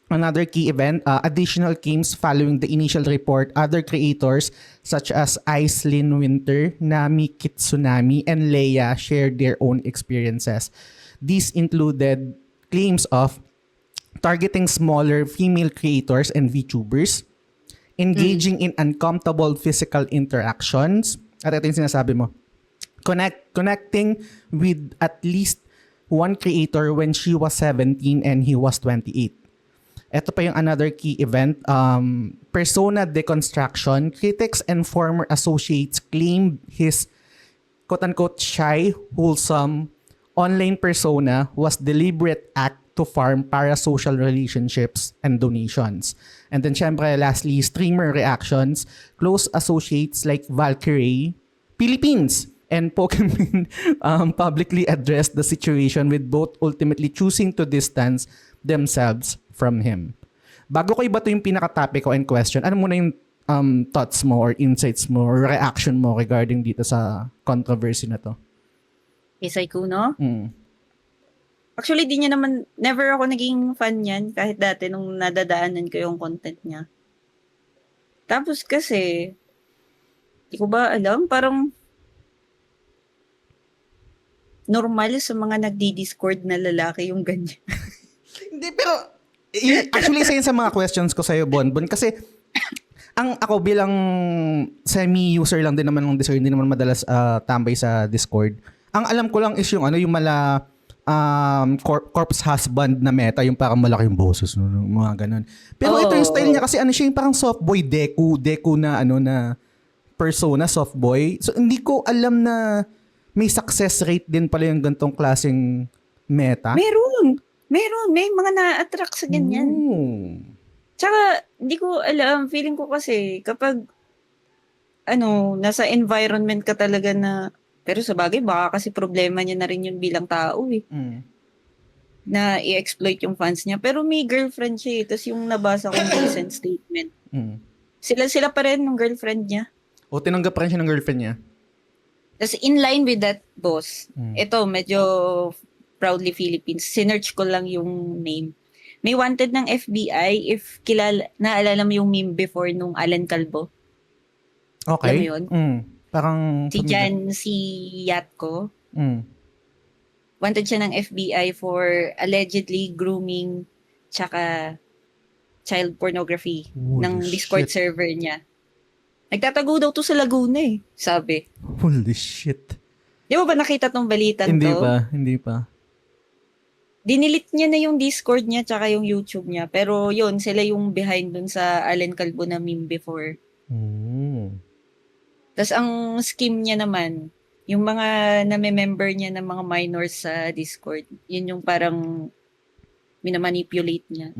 Another key event, additional games following the initial report, other creators such as Aislinn Winter, Nami Kitsunami, and Leia shared their own experiences. These included claims of targeting smaller female creators and VTubers, engaging in uncomfortable physical interactions, at ito yung sinasabi mo, connecting with at least one creator when she was 17 and he was 28. Ito pa yung another key event, persona deconstruction. Critics and former associates claimed his quote-unquote shy, wholesome online persona was deliberate act to farm parasocial relationships and donations. And then syempre, lastly, streamer reactions, close associates like Valkyrie, Philippines, and Pokemon publicly addressed the situation with both ultimately choosing to distance themselves from him. Bago ko iba to yung pinaka-topic ko and question, ano muna yung thoughts mo or insights mo or reaction mo regarding dito sa controversy na to? Isay Kuno? Mm. Actually, di niya naman, never ako naging fan niyan kahit dati nung nadadaanan ko yung content niya. Tapos kasi, di ko ba alam, parang normal sa mga nagdi-discord na lalaki yung ganyan. Hindi, pero actually, isa yun sa mga questions ko sa'yo, Bonbon, kasi ako bilang semi-user lang din naman ng Discord, hindi naman madalas tambay sa Discord. Ang alam ko lang is yung yung mala corpse husband na meta, yung parang malaki yung boses, mga ganun. Pero ito yung style niya kasi siya yung parang soft boy Deku na na persona, soft boy. So hindi ko alam na may success rate din pala yung gantong klaseng meta. Meron, may mga na-attract sa ganyan. Tsaka, hindi ko alam, feeling ko kasi kapag nasa environment ka talaga na, pero sa bagay, baka kasi problema niya na rin yun bilang tao eh. Na i-exploit yung fans niya. Pero may girlfriend siya eh. Tapos yung nabasa kong recent statement. Sila pa rin ng girlfriend niya. O tinanggap pa rin siya ng girlfriend niya? Tapos in line with that, boss, ito medyo Proudly Philippines. Sinearch ko lang yung name. May wanted ng FBI if naalala mo yung meme before nung Alan Calvo. Okay. Alam mo yun? Parang Si Jan, si Yatko. Wanted siya ng FBI for allegedly grooming tsaka child pornography ng Discord server niya. Nagtatago daw to sa Laguna eh, sabi. Holy shit. Di mo ba nakita tong balitan Hindi to? Hindi pa. Dinilit niya na yung Discord niya tsaka yung YouTube niya. Pero yun, sila yung behind dun sa Alan Calvo na meme before. Tapos ang scheme niya naman, yung mga name-member niya ng mga minors sa Discord, yun yung parang minamanipulate niya.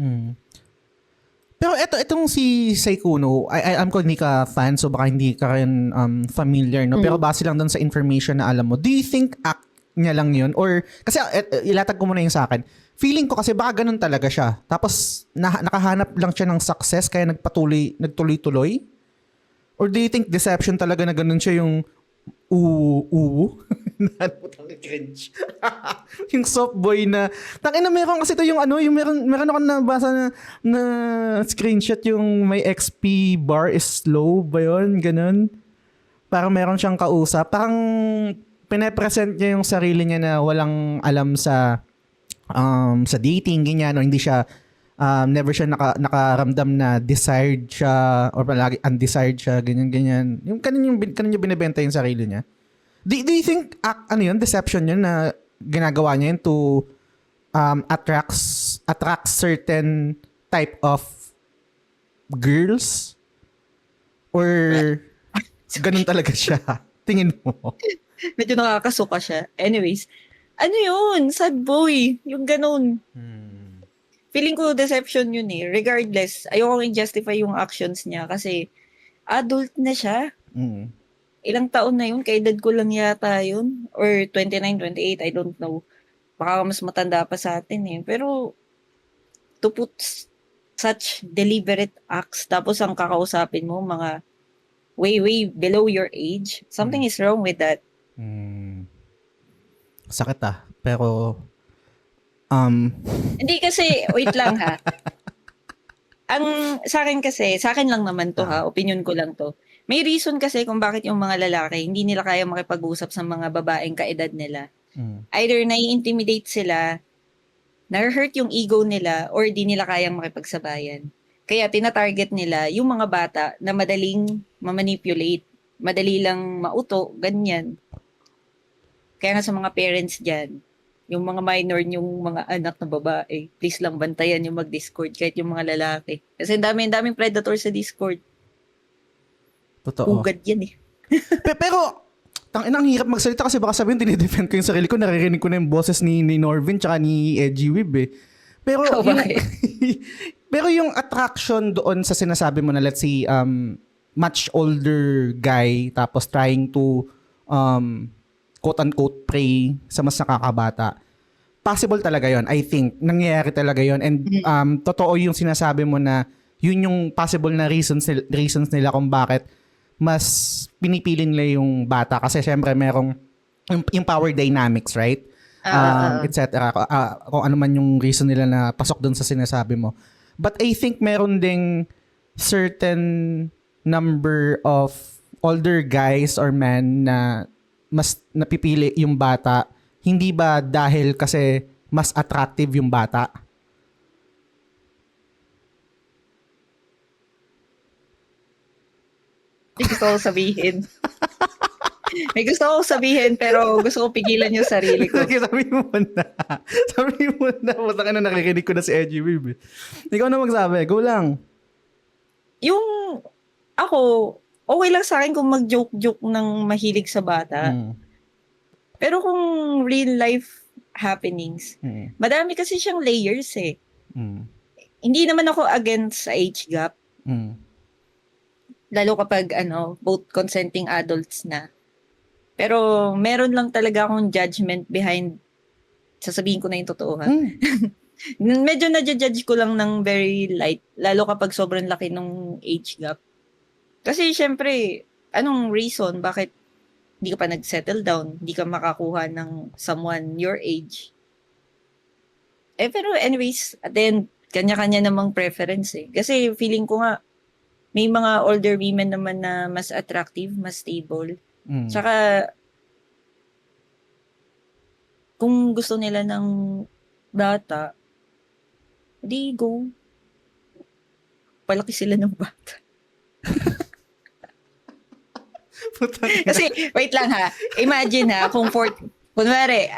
Pero itong si Saikuno, alam ko hindi ka fan, so baka hindi ka rin familiar, no? Pero base lang dun sa information na alam mo, do you think act niya lang yun? Or, kasi ilatag ko muna yung sa akin, feeling ko kasi baka ganun talaga siya. Tapos, nakahanap lang siya ng success, kaya nagtuloy-tuloy? Or do you think deception talaga na ganun siya yung cringe. Yung soft boy na tangina, meron kasi ito yung yung meron ako nabasa na screenshot yung may XP bar is slow ba yun? Ganun. Parang meron siyang kausap. Parang pinapresent niya yung sarili niya na walang alam sa dating, ganyan, o hindi siya never siya nakaramdam na desired siya or palagi undesired siya, ganyan. Yung kanino niya binebenta yung sarili niya. Do you think deception yun na ginagawa niya yun to attract certain type of girls? Or ganun talaga siya? Tingin mo? Medyo nakakasuka siya. Anyways, yun? Sad boy. Yung ganun. Feeling ko deception yun eh. Regardless, ayoko i-justify yung actions niya kasi adult na siya. Ilang taon na yun? Kaedad ko lang yata yun. Or 29, 28, I don't know. Baka mas matanda pa sa atin eh. Pero to put such deliberate acts tapos ang kakausapin mo mga way below your age, something is wrong with that. Sakit pero hindi kasi, wait lang ha. Ang sa akin lang naman to ha, opinion ko lang to. May reason kasi kung bakit yung mga lalaki hindi nila kaya makipag-usap sa mga babaeng kaedad nila. Either nai-intimidate sila, na-hurt yung ego nila, or di nila kayang makipagsabayan. Kaya tina-target nila yung mga bata na madaling ma-manipulate, madali lang mauto, ganyan. Kaya nga sa mga parents dyan, yung mga minor, yung mga anak na babae, please lang bantayan yung mag-Discord kahit yung mga lalaki. Kasi daming predator sa Discord. Totoo. Ugad yan eh. Pero, ang hirap magsalita kasi baka sabihin, dinidefend ko yung sarili ko, naririnig ko na yung boses ni Norvin tsaka ni Edgy Wib eh. Pero Oh, yung bakit? pero yung attraction doon sa sinasabi mo na let's say much older guy tapos trying to quote unquote pray sa mas nakakabata. Possible talaga 'yon. I think nangyayari talaga 'yon and totoo yung sinasabi mo na yun yung possible na reasons nila kung bakit mas pinipili nila yung bata kasi syempre merong yung power dynamics, right? Etc. Kung ano man yung reason nila na pasok doon sa sinasabi mo. But I think meron ding certain number of older guys or men na mas napipili yung bata. Hindi ba dahil kasi mas attractive yung bata? May gusto ko sabihin. May gusto ko sabihin pero gusto ko pigilan yung sarili ko. Sige, sabi mo na. Sabi mo na. Basta ka na nakikinig ko na si Edgy Wib. Ikaw na magsabi. Go lang. Yung ako, okay lang sa akin kung mag-joke-joke ng mahilig sa bata. Pero kung real life happenings, madami kasi siyang layers eh. Hindi naman ako against sa age gap. Lalo kapag both consenting adults na. Pero meron lang talaga akong judgment behind sasabihin ko na yung totoo ha. Medyo na-judge ko lang ng very light lalo kapag sobrang laki ng age gap. Kasi syempre, anong reason bakit hindi ka pa nag-settle down, hindi ka makakuha ng someone your age? Pero anyways, at the end, kanya-kanya namang preference eh. Kasi feeling ko nga, may mga older women naman na mas attractive, mas stable. Tsaka, kung gusto nila ng bata, di go. Palaki sila ng bata. Kasi, wait lang ha. Imagine ha, kung kunwari,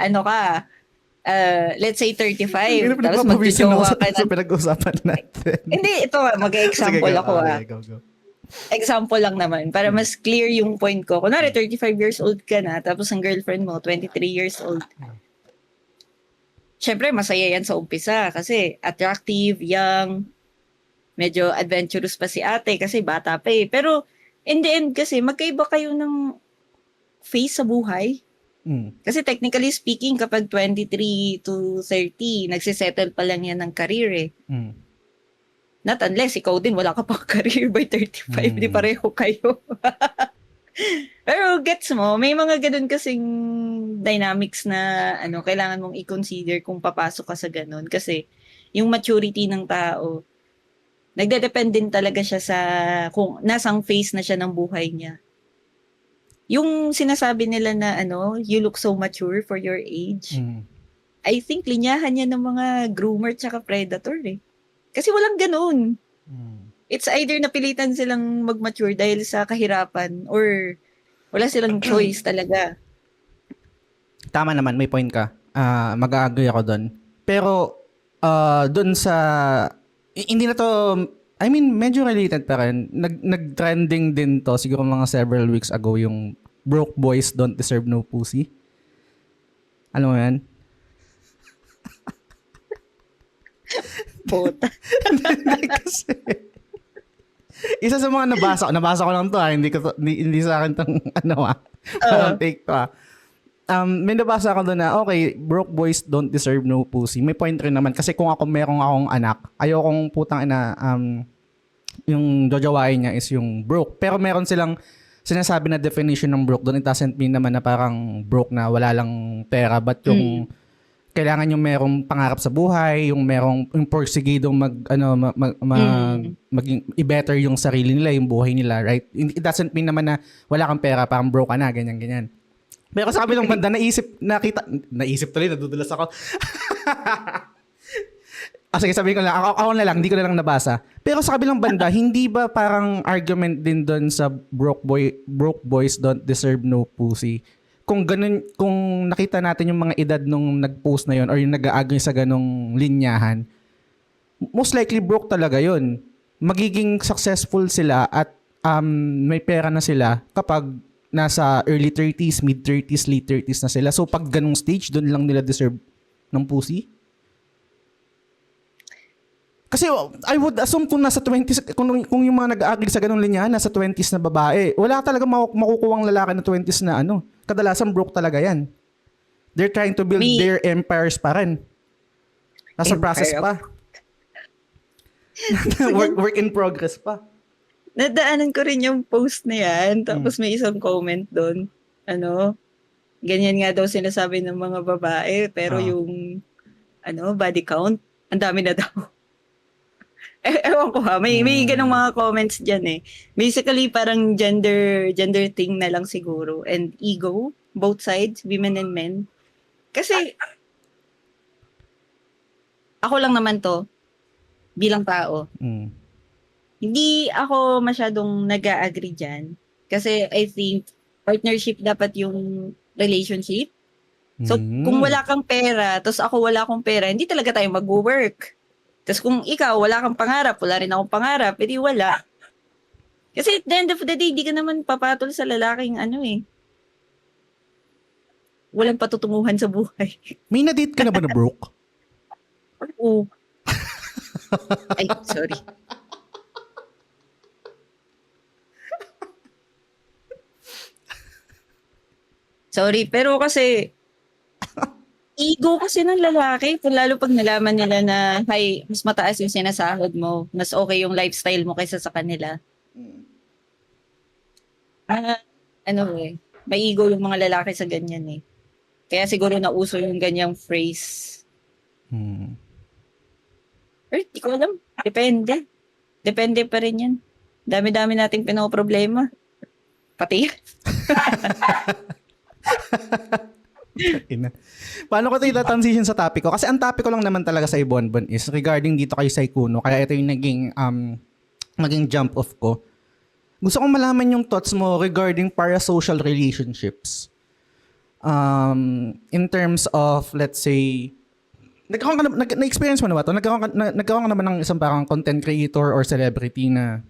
let's say 35, tapos magjojowa ka na. Pinag-usapan natin. Hindi, ito mag-example ako ha. Go. Example lang naman, para mas clear yung point ko. Kunwari, 35 years old ka na, tapos ang girlfriend mo, 23 years old. Siyempre, masaya yan sa umpisa kasi attractive, young, medyo adventurous pa si ate kasi bata pa eh. Pero in the end kasi, magkaiba kayo ng phase sa buhay. Kasi technically speaking, kapag 23 to 30, nagsisettle pa lang yan ng career eh. Not unless ikaw din wala ka pang career by 35, di pareho kayo. Pero gets mo, may mga ganun kasing dynamics na kailangan mong i-consider kung papasok ka sa ganun. Kasi yung maturity ng tao, nagde-depend din talaga siya sa kung nasang phase na siya ng buhay niya. Yung sinasabi nila na you look so mature for your age, I think linyahan niya ng mga groomer tsaka predator eh. Kasi walang ganun. It's either napilitan silang mag-mature dahil sa kahirapan or wala silang choice talaga. Tama naman, may point ka. Mag-agree ako doon. Pero doon sa hindi na to, I mean, medyo related pa rin. Nag-trending din to siguro mga several weeks ago yung broke boys don't deserve no pussy. Alam mo yan? Puta. Kasi isa sa mga nabasa ko lang to hindi sa akin tong parang take to may nabasa ko doon na okay, broke boys don't deserve no pussy. May point rin naman kasi kung meron akong anak, ayokong putang ina yung jojowain niya is yung broke. Pero meron silang sinasabi na definition ng broke doon. It doesn't mean naman na parang broke na wala lang pera, but yung kailangan yung merong pangarap sa buhay, yung merong yung porsigidong maging i-better yung sarili nila, yung buhay nila, right? It doesn't mean naman na wala kang pera, parang broke ka na, ganyan. Pero sa kabilang banda, naisip tuloy, nadudulas ako. Sige, sabihin ko lang, ako na lang, hindi ko na lang nabasa. Pero sa kabilang banda, hindi ba parang argument din doon sa broke boys don't deserve no pussy? Kung ganun, kung nakita natin yung mga edad nung nag-post na yon or yung nag-agree sa ganung linyahan, most likely broke talaga yon. Magiging successful sila at may pera na sila kapag nasa early 30s, mid 30s, late 30s na sila. So pag ganung stage, doon lang nila deserve ng pussy? Kasi I would assume kung nasa 20s, kung yung mga nag-agree sa ganung linya, nasa 20s na babae, wala talaga makukuwang lalaki na 20s na ano. Kadalasan broke talaga yan. They're trying to build May their empires pa rin. Nasa process empire. pa. work in progress pa. Nadaanan ko rin yung post na yan. Tapos may isang comment doon. Ano, ganyan nga daw sinasabi ng mga babae. Pero yung body count, ang dami na daw. Ewan ko ha, may ganong mga comments dyan eh. Basically, parang gender thing na lang siguro. And ego, both sides, women and men. Kasi, ako lang naman to, bilang tao. Hindi ako masyadong nag-a-agree dyan. Kasi I think, partnership dapat yung relationship. So, kung wala kang pera, tapos ako wala akong pera, hindi talaga tayo mag-work. Tapos kung ikaw, wala kang pangarap, wala rin akong pangarap, edi wala. Kasi at the end of the day, di ka naman papatol sa lalaking walang patutunguhan sa buhay. May na-date ka na ba na broke? Oo. Ay, sorry. Sorry, pero kasi ego kasi ng lalaki, lalo pag nalaman nila na mas mataas yung sinasahod mo, mas okay yung lifestyle mo kaysa sa kanila. May ego yung mga lalaki sa ganyan eh. Kaya siguro nauso yung ganyang phrase. Or di ko alam. Depende. Depende pa rin yan. Dami-dami nating pinoproblema. Pati. Paano ko tayo transition sa topic ko? Kasi ang topic ko lang naman talaga sa Ibonbon is regarding dito kay Saikuno. Kaya ito yung naging jump off ko. Gusto kong malaman yung thoughts mo regarding parasocial relationships. In terms of, let's say, na-experience mo na ba ito? Nagkaroon ka naman ng isang parang content creator or celebrity na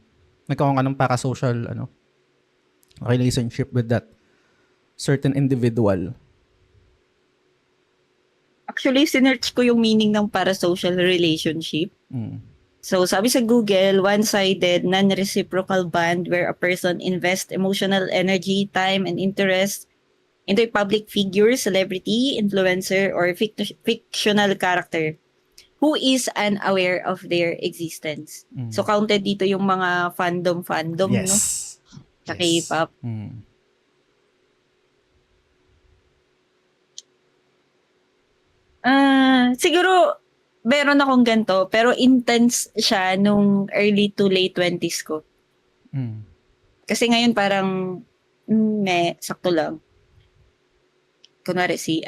nagkaroon ka ng parasocial relationship with that certain individual? Actually, sinearch ko yung meaning ng parasocial relationship. So, sabi sa Google, one-sided, non-reciprocal bond where a person invests emotional energy, time, and interest into a public figure, celebrity, influencer, or fictional character who is unaware of their existence. So, counted dito yung mga fandom, Yes. no? Sa K-pop. Siguro, meron akong ganito, pero intense siya nung early to late 20s ko. Kasi ngayon parang, sakto lang. Kunwari si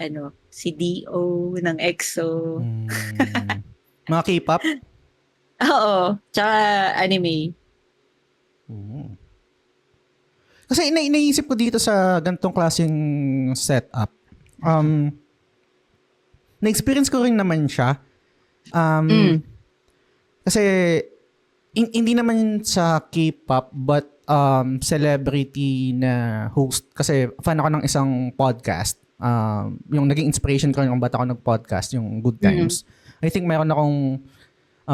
D.O. ng EXO. Mga K-pop? Oo, tsaka anime. Kasi naisip ko dito sa gantong klaseng setup. Na-experience ko rin naman siya. Kasi hindi naman sa K-pop but celebrity na host. Kasi fan ako ng isang podcast. Yung naging inspiration ko kung ba't ako nag-podcast, yung Good Times. I think mayroon akong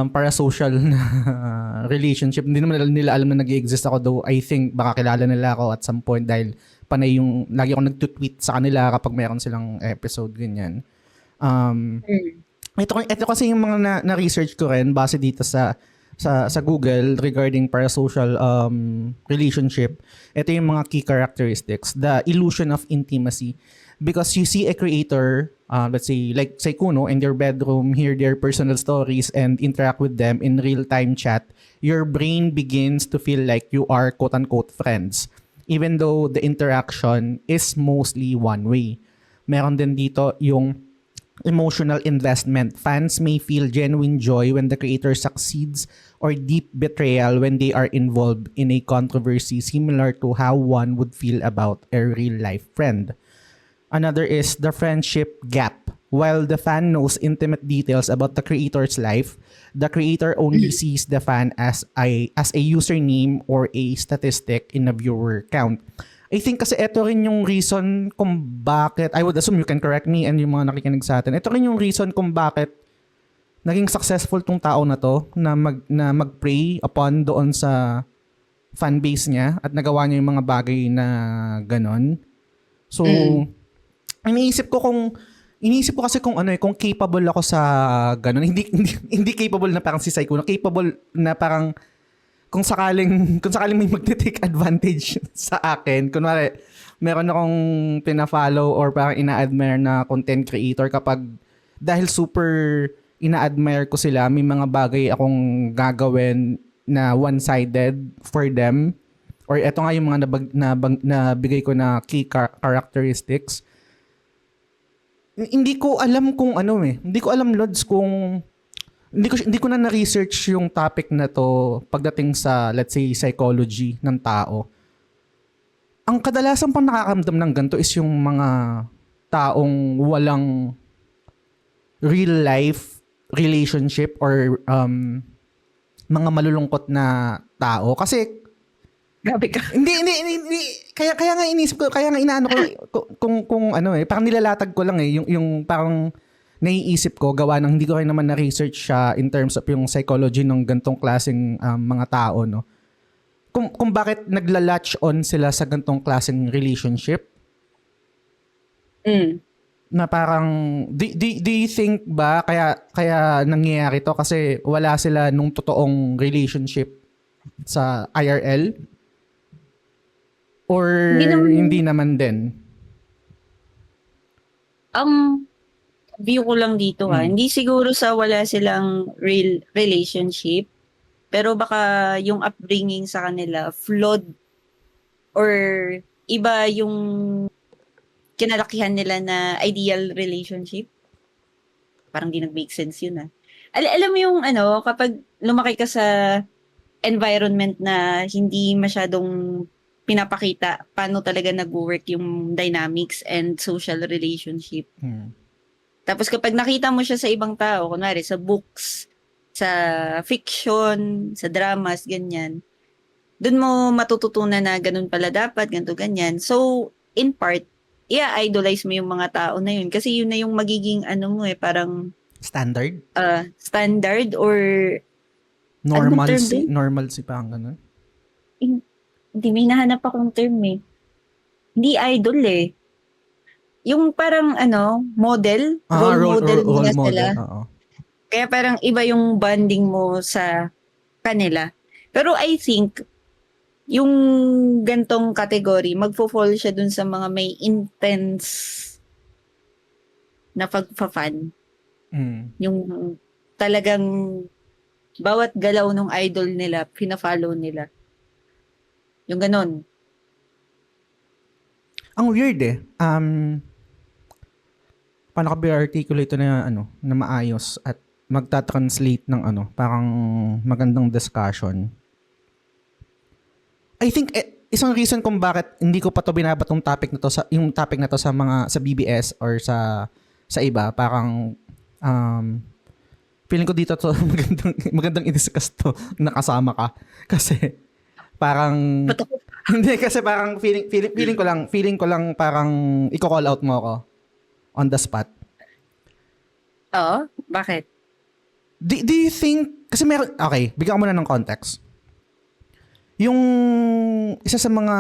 parasocial na relationship. Hindi naman nila alam na nag-exist ako, though I think baka kilala nila ako at some point dahil panay yung lagi ako nag-tweet sa kanila kapag mayroon silang episode, ganyan. Ito kasi yung mga na-research ko rin base dito sa Google regarding parasocial relationship. Ito yung mga key characteristics. The illusion of intimacy. Because you see a creator, let's say like Saikuno, in your bedroom, hear their personal stories and interact with them in real-time chat, your brain begins to feel like you are quote-unquote friends. Even though the interaction is mostly one way. Meron din dito yung emotional investment. Fans may feel genuine joy when the creator succeeds or deep betrayal when they are involved in a controversy similar to how one would feel about a real-life friend. Another is the friendship gap. While the fan knows intimate details about the creator's life, the creator only sees the fan as a username or a statistic in a viewer count. I think kasi ito rin yung reason kung bakit, I would assume you can correct me and yung mga nakikinig sa atin, ito rin yung reason kung bakit naging successful tong tao na to na mag-prey upon doon sa fan base niya at nagawa niya yung mga bagay na ganon. So, iniisip ko kasi kung ano kung capable ako sa ganon. Hindi capable na parang si Saikuno, capable na parang kung sakaling may magte-take advantage sa akin, kunwari meron akong pina-follow or parang ina-admire na content creator, kapag dahil super ina-admire ko sila, may mga bagay akong gagawin na one-sided for them, or eto nga yung mga nabigay ko na key characteristics. Hindi ko alam kung ano Hindi ko alam, Lods, kung hindi ko na na-research yung topic na to pagdating sa, let's say, psychology ng tao. Ang kadalasan pang nakakamdam ng ganito is yung mga taong walang real life relationship or mga malulungkot na tao. Kasi Grabe ka. hindi kaya nga inisip ko, kaya nga inaano ko kung ano parang nilalatag ko lang yung parang naiisip ko gawa ng hindi ko rin naman na-research siya in terms of yung psychology ng gantong klaseng mga tao, no? Kung bakit nagla-latch on sila sa gantong klaseng relationship. Na parang do you think ba kaya nangyayari to kasi wala sila nung totoong relationship sa IRL? Or hindi naman din? Ang view ko lang dito hindi siguro sa wala silang real relationship, pero baka yung upbringing sa kanila flawed or iba yung kinalakihan nila na ideal relationship. Parang di nag-make sense yun alam mo yung kapag lumaki ka sa environment na hindi masyadong pinapakita paano talaga nag-work yung dynamics and social relationship. Tapos kapag nakita mo siya sa ibang tao, kunwari sa books, sa fiction, sa dramas, ganyan, dun mo matututunan na ganun pala dapat, ganito, ganyan. So, in part, idolize mo yung mga tao na yun. Kasi yun na yung magiging parang Standard? Standard or Normalcy parang ganun. hindi, may nahanap akong term Hindi idol yung parang model, role model sila. Oo. Kaya parang iba yung bonding mo sa kanila. Pero I think yung gantong category, magfo-fall siya dun sa mga may intense na pagpa-fan. Yung talagang bawat galaw ng idol nila, pina-follow nila. Yung ganon. Ang weird paano ka ba-articulate na na maayos at magta-translate ng parang magandang discussion. I think isang reason kung bakit hindi ko pa to binabat yung topic na to sa mga sa BBS or sa iba, parang feeling ko dito to magandang i-discuss to nakasama ka kasi parang hindi kasi parang feeling ko lang parang i-call out mo ako on the spot. Oo? Bakit? Do you think, kasi okay, bigyan ko muna ng context. Yung isa sa mga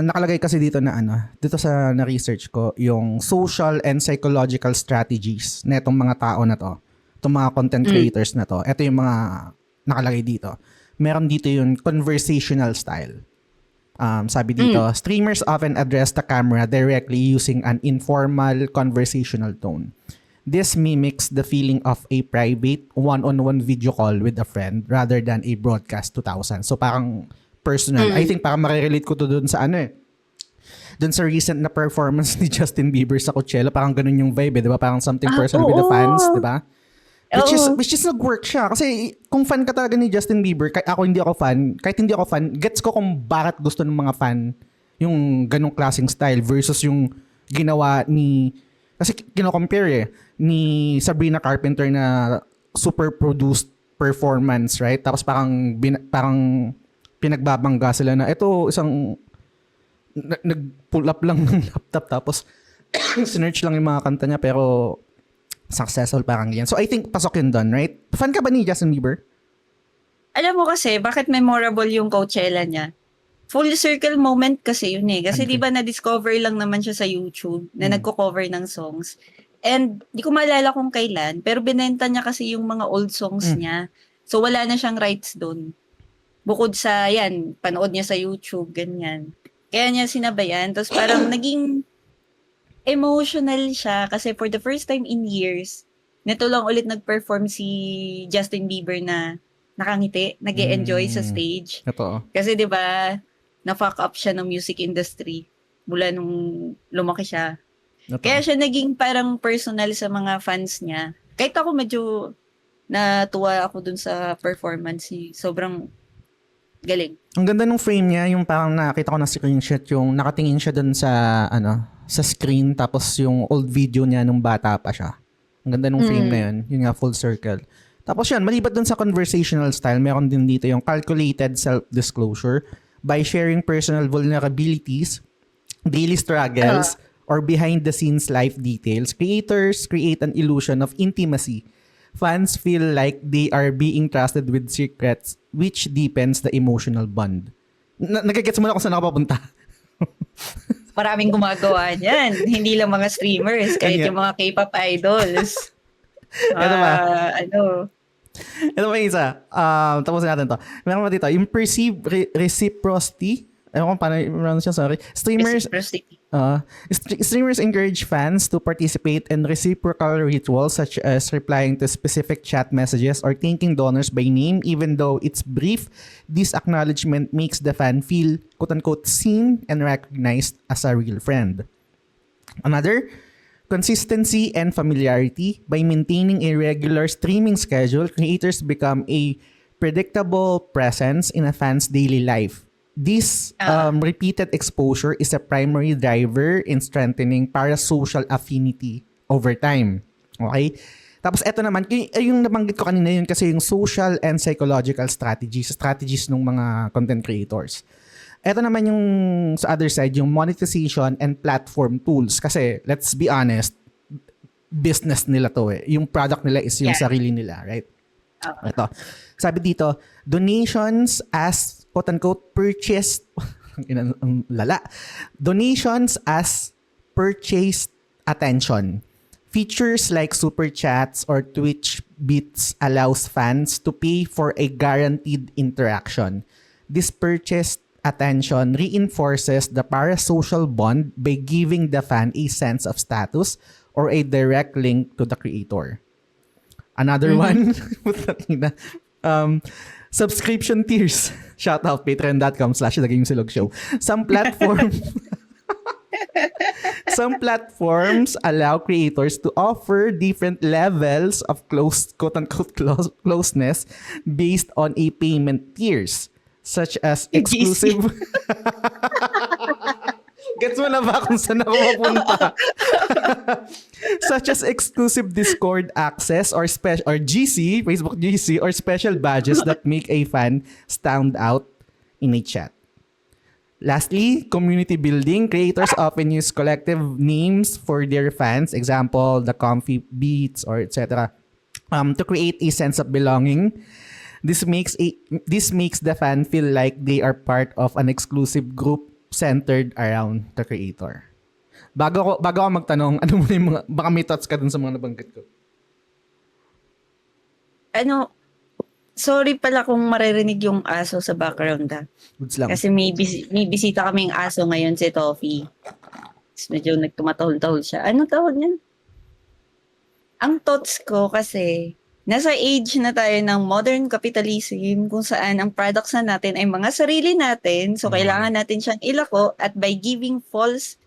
nakalagay kasi dito na dito sa na-research ko, yung social and psychological strategies na itong mga tao na to, itong mga content creators na to. Ito yung mga nakalagay dito. Meron dito yung conversational style. Sabi dito, streamers often address the camera directly using an informal conversational tone. This mimics the feeling of a private one-on-one video call with a friend rather than a broadcast 2000. So parang personal. I think parang marirelate ko to dun sa dun sa recent na performance ni Justin Bieber sa Coachella. Parang ganun yung vibe, di ba? Parang something personal with the fans, di ba? Which is nag-work siya. Kasi kung fan ka talaga ni Justin Bieber, kahit hindi ako fan, gets ko kung bakit gusto ng mga fan yung ganong klaseng style versus yung ginawa ni, kasi kino-compare ni Sabrina Carpenter na super produced performance, right? Tapos parang pinagbabangga sila na ito isang nag-pull up lang ng laptop tapos sinearch lang yung mga kanta niya pero successful, parang yan. So, I think pasok yun doon, right? Fan ka ba ni Justin Bieber? Alam mo kasi, bakit memorable yung Coachella niya? Full circle moment kasi yun eh. Kasi Ano di ba na-discover lang naman siya sa YouTube na nagko-cover ng songs. And di ko maalala kung kailan, pero binenta niya kasi yung mga old songs niya. So wala na siyang rights doon. Bukod sa yan, panood niya sa YouTube, ganyan. Kaya niya sinabayan. Tapos parang naging emotional siya kasi for the first time in years, neto lang ulit nag-perform si Justin Bieber na nakangiti, nag-e-enjoy sa stage. Ito. Kasi 'di ba, na-fuck up siya ng music industry mula nung lumaki siya. Kaya siya naging parang personal sa mga fans niya. Kahit ako medyo natuwa ako dun sa performance. Sobrang galing. Ang ganda nung frame niya, yung parang nakita ko na screenshot, yung nakatingin siya dun sa, sa screen, tapos yung old video niya nung bata pa siya. Ang ganda nung frame na yun. Yun nga, full circle. Tapos yun, malibat dun sa conversational style, meron din dito yung calculated self-disclosure by sharing personal vulnerabilities, daily struggles, or behind-the-scenes life details. Creators create an illusion of intimacy. Fans feel like they are being trusted with secrets, which deepens the emotional bond. Nagigets mo na kung saan nakapapunta? Maraming gumagawa niyan. Hindi lang mga streamers, kahit yung mga K-pop idols. Ito ba? Ito pa isa. Tapos natin to. Meron pa dito. Yung perceived reciprocity. Ewan ko paano siya, sorry. Streamers encourage fans to participate in reciprocal rituals such as replying to specific chat messages or thanking donors by name even though it's brief. This acknowledgement makes the fan feel quote-unquote seen and recognized as a real friend. Another, consistency and familiarity. By maintaining a regular streaming schedule, creators become a predictable presence in a fan's daily life. This repeated exposure is a primary driver in strengthening parasocial affinity over time. Okay? Tapos eto naman, yung nabanggit ko kanina yun kasi yung social and psychological strategies ng mga content creators. Eto naman yung sa other side, yung monetization and platform tools. Kasi let's be honest, business nila to eh. Yung product nila is yung sarili nila, right? Ito. Sabi dito, donations as quote-unquote purchased donations as purchased attention. Features like super chats or Twitch bits allows fans to pay for a guaranteed interaction. This purchased attention reinforces the parasocial bond by giving the fan a sense of status or a direct link to the creator. Another one, subscription tiers. Shout out patreon.com/thegamesilogshow. Some platforms allow creators to offer different levels of quote-unquote closeness based on a payment tiers, such as exclusive. Gets mo na ba kung saan ako mapunta? Such as exclusive Discord access or GC, Facebook GC, or special badges that make a fan stand out in a chat. Lastly, community building. Creators often use collective names for their fans, example, the Comfy Beats or etc., to create a sense of belonging. This makes the fan feel like they are part of an exclusive group centered around the creator. Bago ako magtanong, ano mo yung mga, baka may thoughts ka dun sa mga nabanggit ko? Sorry pala kung maririnig yung aso sa background Goods lang. Kasi may bisita kaming aso ngayon, si Toffee. Medyo nagtumatahol-tahol siya. Ano tawag niyan? Ang thoughts ko kasi, nasa age na tayo ng modern capitalism kung saan ang products na natin ay mga sarili natin. So, kailangan natin siyang ilako at by giving false,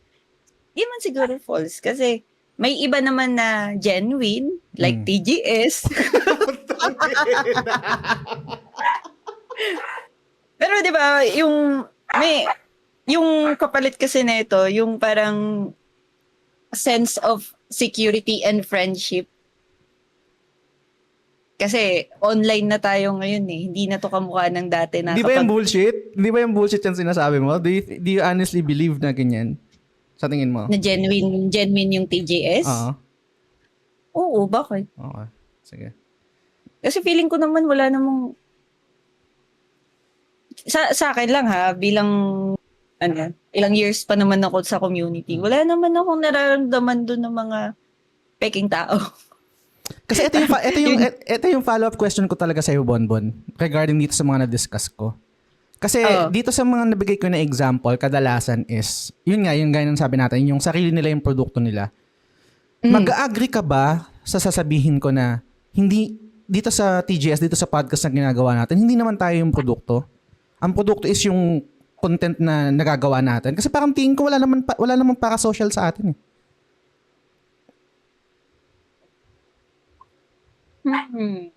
di man siguro false kasi may iba naman na genuine like TGS. Pero di ba, yung kapalit kasi nito, yung parang sense of security and friendship. Kasi online na tayo ngayon eh. Hindi na to kamukha ng dati na Di ba yung bullshit? Di ba yung bullshit yung sinasabi mo? Do you honestly believe na ganyan? Sa tingin mo? Na genuine yung TJS? Oo. Oo, bakit? Okay. Sige. Kasi feeling ko naman wala namang sa akin lang ha, bilang ano, ilang years pa naman ako sa community. Wala naman akong nararamdaman doon ng mga peking tao. Kasi Yun. ito yung follow-up question ko talaga sa iyo, Bonbon, regarding dito sa mga na-discuss ko. Kasi Oo. dito sa mga nabigay ko na example, kadalasan is, yun nga, yung gaya ng sabi natin, yung sarili nila yung produkto nila. Mm. Mag-agree ka ba sa sasabihin ko na hindi, dito sa TGS, dito sa podcast na ginagawa natin, hindi naman tayo yung produkto. Ang produkto is yung content na nagagawa natin. Kasi parang tingin ko wala naman para social sa atin eh. Hmm.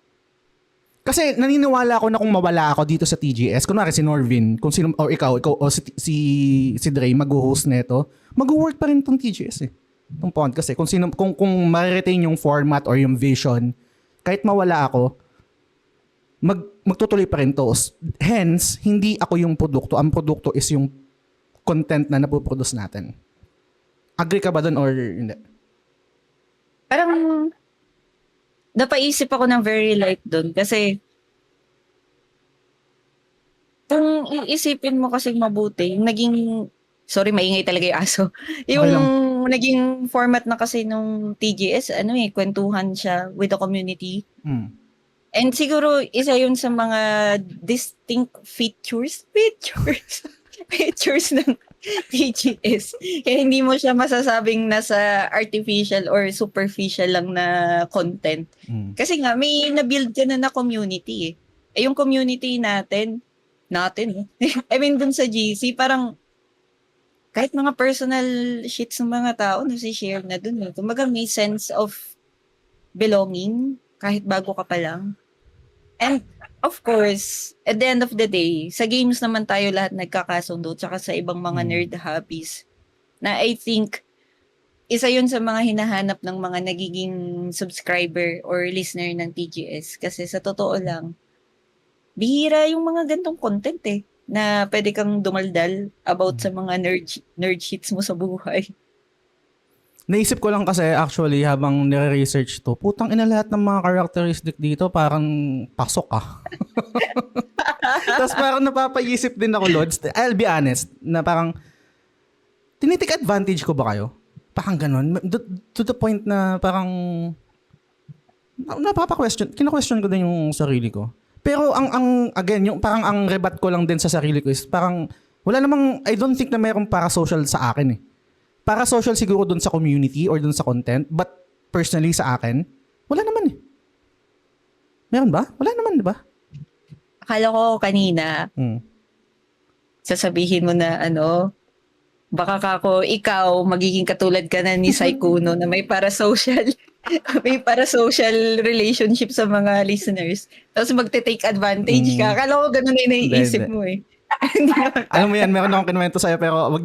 Kasi naniniwala ako na kung mawala ako dito sa TGS, kunwari si Norvin, kung sino, o ikaw, o si Dre, mag-host nito, mag-work pa rin tong TGS eh. Itong podcast eh. Kung ma-retain yung format or yung vision, kahit mawala ako, magtutuloy pa rin to. Hence, hindi ako yung produkto. Ang produkto is yung content na napoproduce natin. Agree ka ba dun or hindi? Parang napaisip ako ng very light doon kasi kung iisipin mo kasi mabuti, yung naging, sorry, maingay talaga yung aso. Okay Yung lang. naging format na kasi nung TGS, ano eh, kwentuhan siya with the community. Hmm. And siguro, isa yun sa mga distinct features ng TGS. Kaya hindi mo siya masasabing nasa artificial or superficial lang na content. Hmm. Kasi nga, may na-build ka na community eh. Eh, yung community I mean, dun sa GC, parang kahit mga personal shits ng mga tao, nasi-share na dun eh. Kumbaga may sense of belonging kahit bago ka pa lang. And of course, at the end of the day, sa games naman tayo lahat nagkakasundo tsaka sa ibang mga nerd hobbies na I think isa yun sa mga hinahanap ng mga nagiging subscriber or listener ng TGS. Kasi sa totoo lang, bihira yung mga gantong content eh na pwede kang dumaldal about sa mga nerd shits mo sa buhay. Naisip ko lang kasi actually habang nire-research to, putang ina lahat ng mga characteristic dito parang pasok ah. Tapos parang napapaisip din ako, Lods. I'll be honest, na parang tinitik advantage ko ba kayo? Parang ganun. To the point na parang kino-question ko din yung sarili ko. Pero again, yung parang ang rebat ko lang din sa sarili ko is parang wala namang, I don't think na mayroong para social sa akin eh. Para social siguro dun sa community or dun sa content, but personally sa akin, wala naman eh. Meron ba? Wala naman, di ba? Akala ko kanina, sasabihin mo na baka ikaw, magiging katulad ka na ni Saikuno na may parasocial, may parasocial relationship sa mga listeners. Tapos magte-take advantage ka. Akala ko ganun na yung naiisip Hindi. mo eh. Alam mo yan, meron akong kinuwento sa'yo pero wag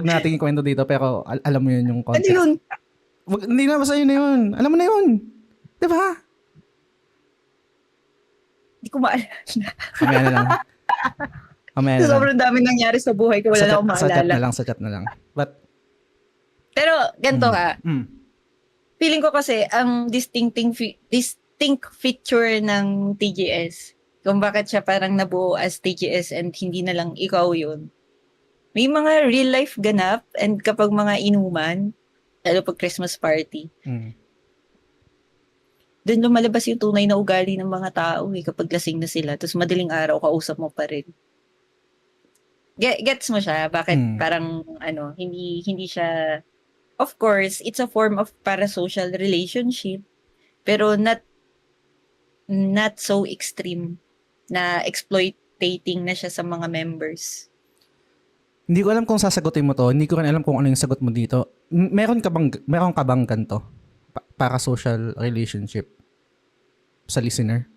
natin ikwento dito pero alam mo yun yung Ano context. yun? Hindi na sa'yo na yun. Alam mo na yun. Di ba? Hindi ko maalala. Mamaya na lang. Mamaya na lang. Sobrang dami nangyari sa buhay ko. Wala na akong Sa chat maalala. sa chat na lang. But, Pero, ganito ha. mm, Feeling ko kasi, ang distinct feature ng TGS, kung bakit siya parang nabuo as TGS and hindi na lang ikaw yun. May mga real life ganap and kapag mga inuman, lalo pag Christmas party, doon lumalabas yung tunay na ugali ng mga tao kapag lasing na sila. Tapos madaling araw, kausap mo pa rin. Gets mo siya? Bakit parang hindi siya, of course, it's a form of parasocial relationship, pero not so extreme na exploitating na siya sa mga members. hindi ko alam kung sasagutin mo to. Hindi ko rin alam kung ano yung sagot mo dito. Meron ka bang ganito? Para social relationship sa listener?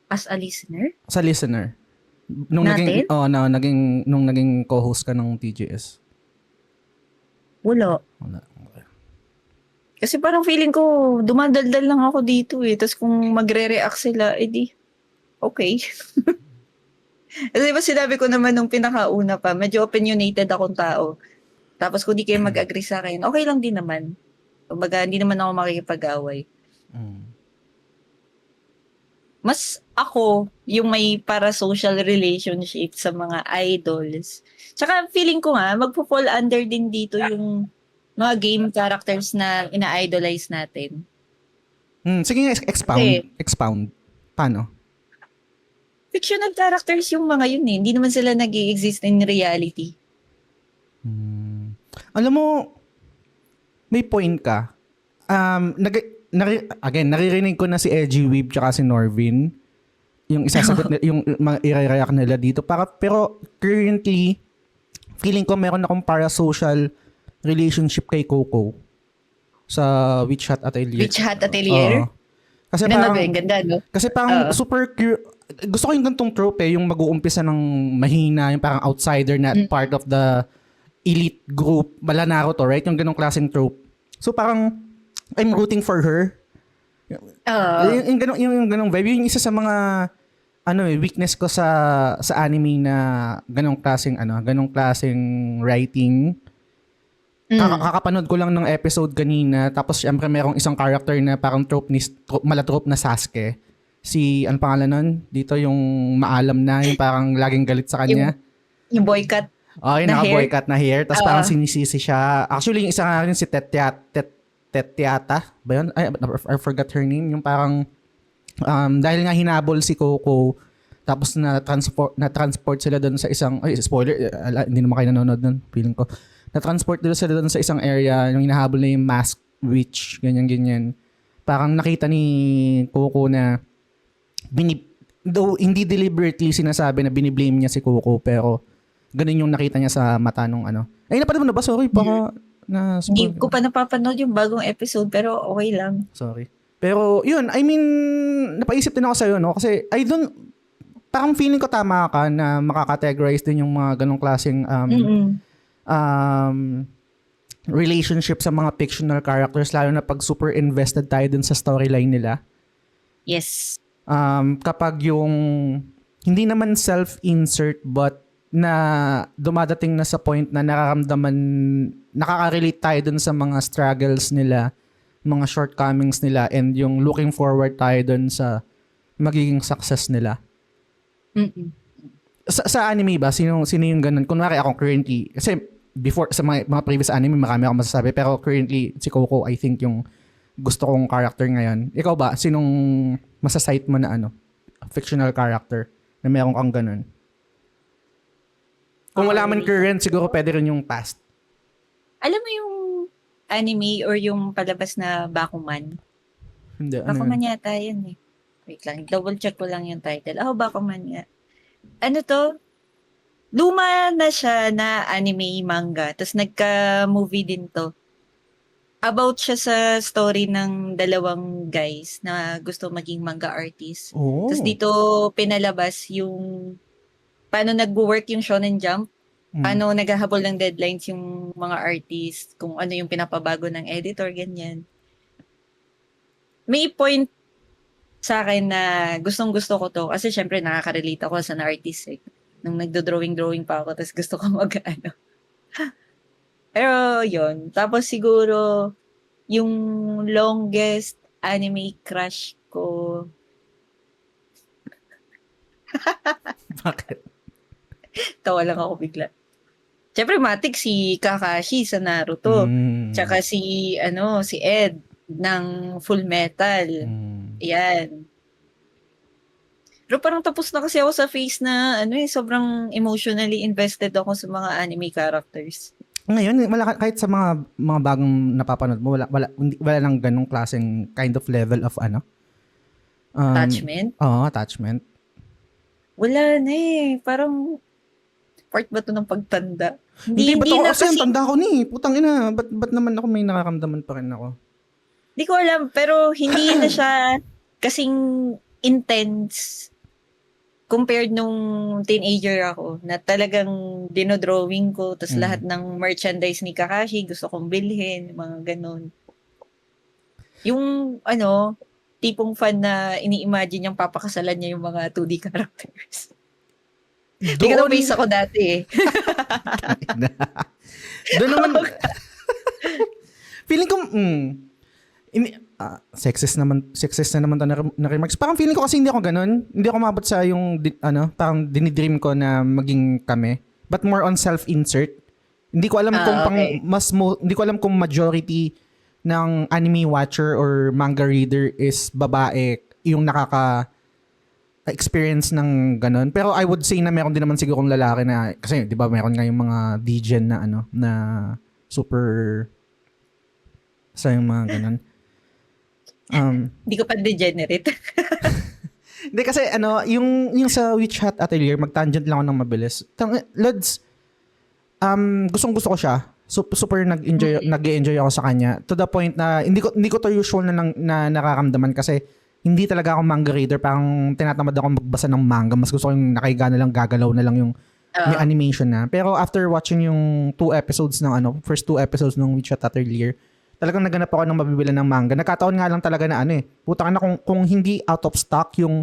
As a listener? Sa listener. Nung Natin? nung naging co-host ka ng TGS. Wala. Okay. Kasi parang feeling ko, dumadaldal lang ako dito Tapos kung magre-react sila, edi, okay. Kasi diba sinabi ko naman nung pinakauna pa, medyo opinionated akong tao. Tapos kung di kayo mag-agree sa akin, okay lang din naman. Kumbaga, hindi naman ako makikipag-away. Mm. Mas ako, yung may parasocial relationship sa mga idols. Tsaka feeling ko nga, magpo-fall under din dito yung mga game characters na ina-idolize natin. Sige nga, expound. Kasi, Expound. Paano? fictional characters yung mga yun eh. Hindi naman sila nag-i-exist in reality. Alam mo, may point ka. Naririnig ko na si Edgy Weeb tsaka si Norvin. Yung isasagot na, yung mga i-react nila dito. Pero currently, feeling ko meron akong parasocial relationship kay Coco sa Witch Hat Atelier. Witch Hat Atelier? Oo. Kasi Ano parang, ba yung ganda, no? kasi parang super gusto ko yung gantong trope yung mag-uumpisa ng mahina, yung parang outsider na part of the elite group. Mala Naruto, right? Yung ganong klaseng trope. So parang, I'm rooting for her. Yung ganong vibe. Yung isa sa mga weakness ko sa anime na ganong klaseng writing. Kakapanood ko lang ng episode kanina, tapos syempre merong isang character na parang malatrope na Sasuke. Si, ano pangalan nun? Dito yung maalam na, yung parang laging galit sa kanya. Yung boycott. Yung na naka-boycott na hair. Tapos parang sinisisi siya. Actually, yung isa nga rin si Tetiata. Ba yun? I forgot her name. Yung parang, dahil nga hinabol si Coco, tapos na-transport sila doon sa isang, spoiler, hindi naman kayo nanonood doon, feeling ko. Na-transport sila doon sa isang area, yung hinahabol na yung mask witch, ganyan-ganyan. Parang nakita ni Coco na, though hindi deliberately sinasabi na biniblame niya si Coco, pero ganun yung nakita niya sa mata nung ano. Napanood mo na ba? Sorry, baka Hindi ko pa napapanood yung bagong episode, pero okay lang. Sorry. Pero yun, I mean, napaisip din ako sa'yo, no? Kasi parang feeling ko tama ka na makakategorize din yung mga ganong klaseng relationship sa mga fictional characters, lalo na pag super invested tayo dun sa storyline nila. Yes. Kapag yung hindi naman self-insert but na dumadating na sa point na nakaka-relate tayo dun sa mga struggles nila, mga shortcomings nila, and yung looking forward tayo dun sa magiging success nila. Sa anime ba? Sino yung ganun? Kunwari ako currently, kasi before sa mga previous anime, marami akong masasabi, pero currently si Coco, I think yung gusto kong character ngayon. Ikaw ba? Sinong masasite mo na fictional character na meron kang ganun? Kung wala man current, siguro pwede rin yung past. Alam mo yung anime or yung palabas na Bakuman? Hindi. Bakuman yata yan eh. Wait lang, double check ko lang yung title. Bakuman nga. Ano to? Luma na siya na anime manga. Tapos nagka-movie din to. About siya sa story ng dalawang guys na gusto maging manga artist. Oh. Tapos dito pinalabas yung paano nag-work yung Shonen Jump. Paano naghahabol ng deadlines yung mga artist. Kung ano yung pinapabago ng editor, ganyan. May point sa akin na gustong-gusto ko to. Kasi syempre nakaka-relate ako sa na-artist eh. Nung nagdo-drawing pa ako, tapos gusto ko mag-ano. Pero yun. Tapos siguro, yung longest anime crush ko. Bakit? Tawa lang ako bigla. Siyempre, matik si Kakashi sa Naruto. Tsaka si Ed ng Full Metal. Yan. Pero parang tapos na kasi ako sa phase na sobrang emotionally invested ako sa mga anime characters. Ngayon, kahit sa mga bagong napapanood mo, wala nang ganong klaseng kind of level of Attachment? Oo, attachment. Wala na eh. Parang part ba to ng pagtanda? Hindi na kasi yung tanda ko ni. Putang ina, ba't naman ako may nakaramdaman pa rin ako? Hindi ko alam, pero hindi na siya kasing intense compared nung teenager ako na talagang dinodrawing ko tapos lahat ng merchandise ni Kakashi gusto kong bilhin, mga ganun. Yung tipong fan na ini-imagine niyang papakasalan niya yung mga 2D characters. Hindi ka na-base ako dati eh. Doon naman Feeling ko, sexist na naman to na remarks. Parang feeling ko kasi hindi ako ganun. Hindi ako mabot sa yung, parang dinidream ko na maging kami. But more on self-insert. Hindi ko alam kung okay. hindi ko alam kung majority ng anime watcher or manga reader is babae yung experience ng ganun. Pero I would say na meron din naman siguro kung lalaki na, kasi di ba meron nga yung mga degen na na super sa yung mga ganun. Hindi ko pa degenerate. Hindi kasi yung sa Witch Hat Atelier, mag-tangent lang ako ng mabilis. Lods, gustong-gusto ko siya. Super nag-enjoy ako sa kanya to the point na hindi ko to usual na nararamdaman kasi hindi talaga ako manga reader, parang tinatamad ako magbasa ng manga, mas gusto ko yung nakahiga na lang, gagalaw na lang yung may animation na. Pero after watching yung first two episodes ng Witch Hat Atelier, talagang naganap ako ng mabibilan ng manga. Nagkataon nga lang talaga na putang na kung hindi out of stock yung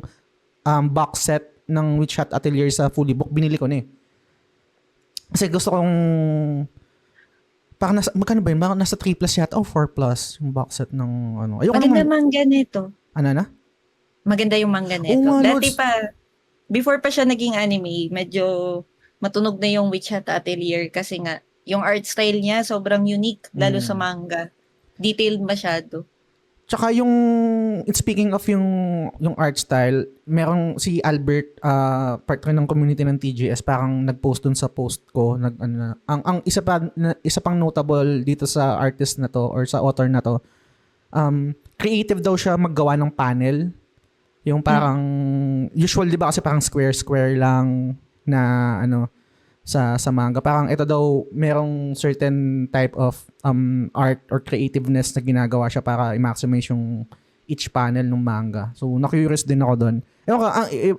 box set ng Witch Hat Atelier sa fully book, binili ko na kasi gusto kong parang magkano ba yun? Parang nasa 3 plus yata o 4 plus yung box set ng Ayoko Maganda manga nito. Ano na? Maganda yung manga nito. Oo nga, Dati Lods. pa, before pa siya naging anime, medyo matunog na yung Witch Hat Atelier kasi nga, yung art style niya sobrang unique, lalo sa manga. Detailed masyado. Tsaka speaking of yung art style, merong si Albert, part ko ng community ng TGS, parang nag-post dun sa post ko, ang isa pang notable dito sa artist na to or sa author na to, creative daw siya maggawa ng panel. Yung parang usual 'di ba kasi parang square lang na sa manga. Parang ito daw merong certain type of art or creativeness na ginagawa siya para i-maximize yung each panel ng manga. So na-curious din ako doon.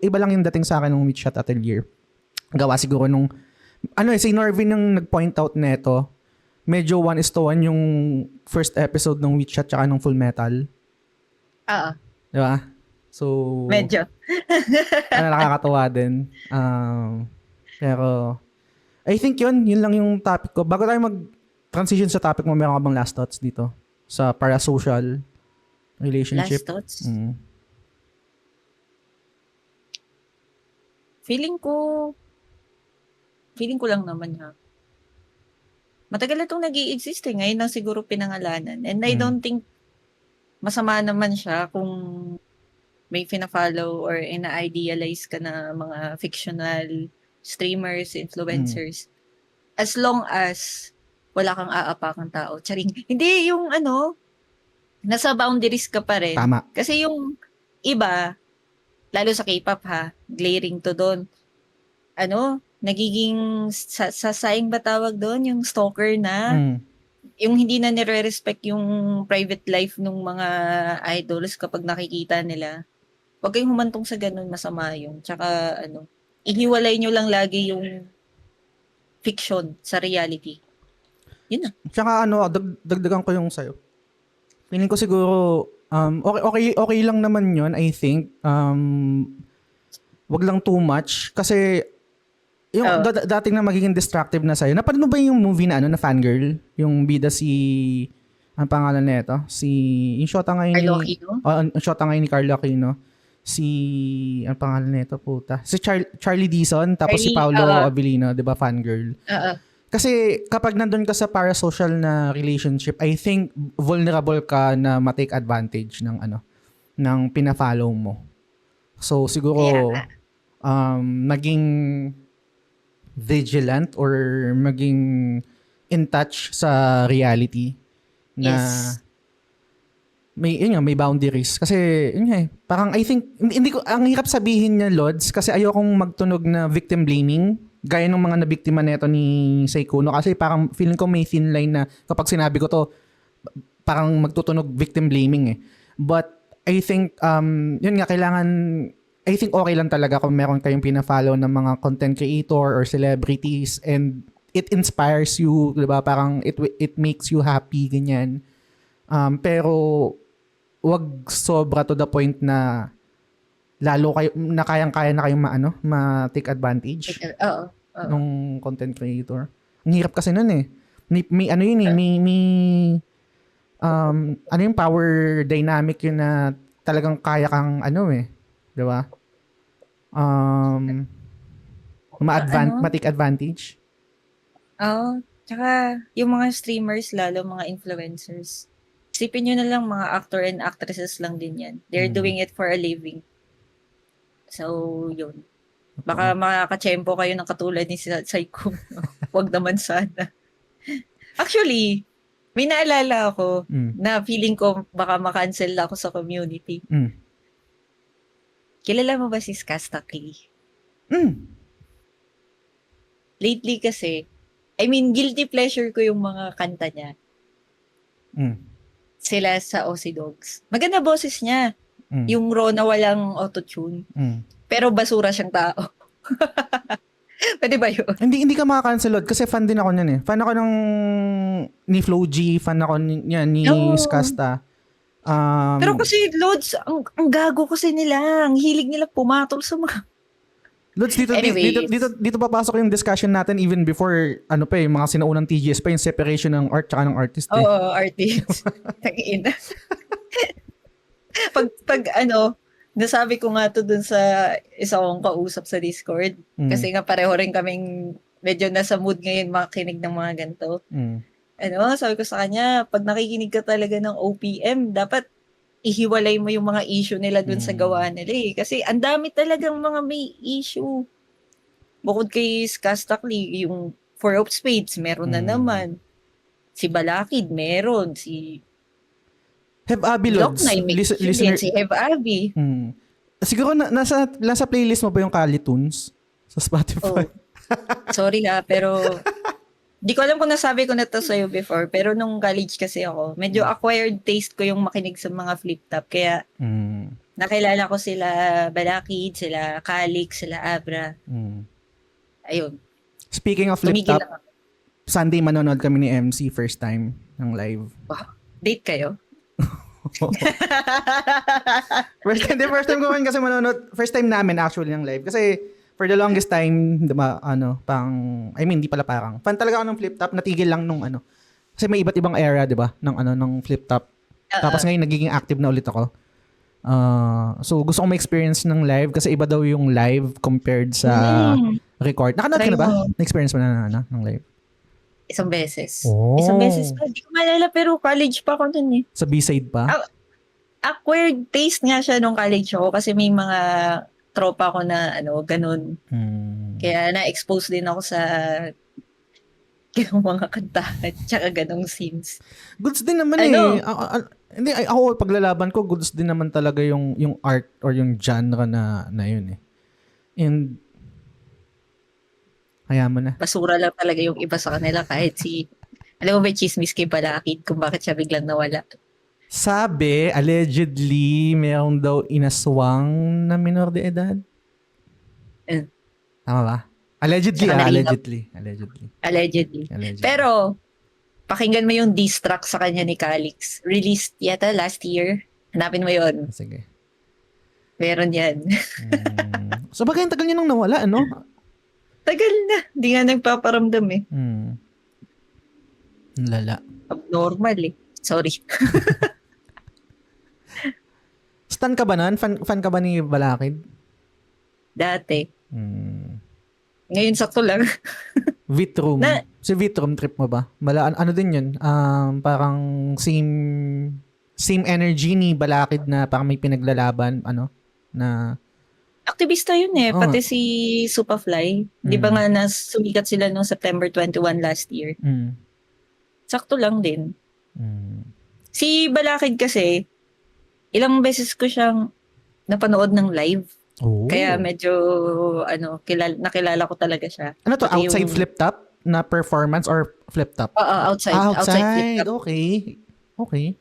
Iba lang yung dating sa akin ng Witch Hat Atelier. Gawa siguro nung si Norvin yung nag-point out nito. Medyo 1:1 yung first episode ng Witch Hat tsaka ng Full Metal. Oo. Di ba? So Medyo. nakakatawa din. Pero I think yun lang yung topic ko. Bago tayo mag-transition sa topic mo, meron ka bang last thoughts dito? Sa parasocial relationship? Last thoughts? Mm. Feeling ko lang naman matagal na itong nag-i-exist ngayon na siguro pinangalanan. And I don't think masama naman siya kung may fina-follow or ina-idealize ka na mga fictional streamers, influencers. As long as wala kang aapakang tao. Charing. Hindi yung nasa boundaries ka pa rin. Tama. Kasi yung iba, lalo sa K-pop glaring to doon. Nagiging sasaing ba tawag doon? Yung stalker na. Yung hindi na nire-respect yung private life ng mga idols kapag nakikita nila. Huwag kayong humantong sa ganun, masama yun. Tsaka ihiwalay nyo lang lagi yung fiction sa reality. Yun na. Tsaka dagdagan ko yung sayo. Feeling ko siguro, okay lang naman yun, I think. Wag lang too much. Kasi, yung dating na magiging distractive na sa'yo. Napanood mo ba yung movie na na Fangirl? Yung bida ang pangalan na ito? Yung shota ngayon Carlo Aquino? Yung shota ngayon ni Carlo Aquino. Ang pangalan nito puta. Si Charlie Dixon tapos si Paolo Abilino, 'di ba, Fangirl. Kasi kapag nandun ka sa parasocial na relationship, I think vulnerable ka na ma-take advantage ng ng pina-follow mo. So siguro maging vigilant or maging in touch sa reality na may boundaries. Kasi, parang I think, hindi ko, ang hirap sabihin niya, Lods, kasi ayokong magtunog na victim blaming, gaya ng mga nabiktima neto ni Seikuno. Kasi parang feeling ko may thin line na kapag sinabi ko to, parang magtutunog victim blaming But, I think, yun nga, I think okay lang talaga kung meron kayong pina-follow ng mga content creator or celebrities and it inspires you, diba? Parang it makes you happy, ganyan. Pero, wag sobra to the point na lalo kayo na kayang-kaya na kayong ma-take advantage ng content creator. Ang hirap kasi nun may ano yung power dynamic yun na talagang kaya kang ano eh, 'di ba? Um, Ano? ma-take advantage. Oo. Tsaka, yung mga streamers, lalo mga influencers, isipin nyo na lang mga actor and actresses lang din yan. They're Mm. doing it for a living. So, yun. Baka Totoo. makakachempo kayo ng katulad ni Psycho. Wag naman sana. Actually, may naalala ako Mm. na feeling ko baka makancel ako sa community. Mm. Kilala mo ba si Skasta Kay? Mm. Lately kasi, I mean, guilty pleasure ko yung mga kanta niya. Mm. Sila sa Aussie Dogs. Maganda boses niya. Mm. Yung raw na walang autotune. Mm. Pero basura siyang tao. Pwede ba yun? Hindi ka makaka-cancel kasi fan din ako niyan eh. Fan ako ni Flo G, fan ako ni Oo. Skasta. Pero kasi, Lods, ang gago kasi nila. Ang hilig nila pumatol sa mga... Lods, Anyways. dito papasok yung discussion natin even before yung mga sinaunang TGS pa yung separation ng art tsaka ng artist eh. Oo, artist. Tangina. pag nasabi ko nga to dun sa isa kong kausap sa Discord. Mm. Kasi nga pareho rin kaming medyo nasa mood ngayon makinig ng mga ganito. Mm. Sabi ko sa kanya, pag nakikinig ka talaga ng OPM, dapat ihiwalay mo yung mga issue nila dun sa gawa nila eh. Kasi ang dami talagang mga may issue. Bukod kay Skastakli, yung Four of Spades, meron na naman. Si Balakid, meron. Si Have Abby Lods, Loknay, may issue listener. din. Si Have Abby. Mm. Siguro nasa playlist mo ba yung Kali Tunes sa Spotify? Oh. Sorry pero di ko alam kung nasabi ko na to sa'yo before, pero nung college kasi ako, medyo acquired taste ko yung makinig sa mga flip-top. Kaya nakilala ko sila Balakid, sila Kalik, sila Abra. Ayun. Speaking of Tumigil flip-top, lang ako. Sunday manonood kami ni MC first time ng live. Wow. Date kayo? first time ko kasi manonood. First time namin actually ng live. Kasi for the longest time, diba, hindi pala parang. Fan talaga ako ng flip-top. Natigil lang nung ano. Kasi may iba't ibang era, diba, ng flip-top. Tapos ngayon, nagiging active na ulit ako. So, gusto kong ma-experience ng live kasi iba daw yung live compared sa record. Nakanood ka na ba? Na-experience mo na ng live? Isang beses. Oh. Isang beses pa. Di ko maalala pero college pa ako nun eh. Sa B-side pa? Acquired taste nga siya nung college ako kasi may mga tropa ko na ganun. Kaya na-expose din ako sa ganung mga kantahan tsaka ganung scenes. Goods din naman hindi, ako paglalaban ko, goods din naman talaga yung art or yung genre na yun eh. And hayaan mo na. Basura lang talaga yung iba sa kanila kahit alam mo ba yung chismis kay Balakid kung bakit siya biglang nawala? Sabi, allegedly, mayroong daw inaswang na minor de edad. Tama ba? Allegedly. Pero, pakinggan mo yung diss track sa kanya ni Calix. Released yata last year. Hanapin mo yun. Sige. Meron yan. So, bagay ang tagal niya nang nawala, ano? Tagal na. Hindi nga nagpaparamdam eh. Lala. Abnormal eh. Sorry. Stan ka ba nun? Fan ka ba ni Balakid? Dati. Ngayon sakto lang. Vitroom. Si Vitroom trip mo ba? Ano din yun? Parang same energy ni Balakid na parang may pinaglalaban, na Aktivista yun eh. Pati si Supafly. Di ba nga sumikat sila noong September 21 last year? Sakto lang din. Si Balakid kasi, ilang beses ko siyang napanood ng live. Oh. Kaya medyo, nakilala ko talaga siya. Ano to? Pati Outside flip-top na performance or flip-top? Outside. Outside flip-top. Okay.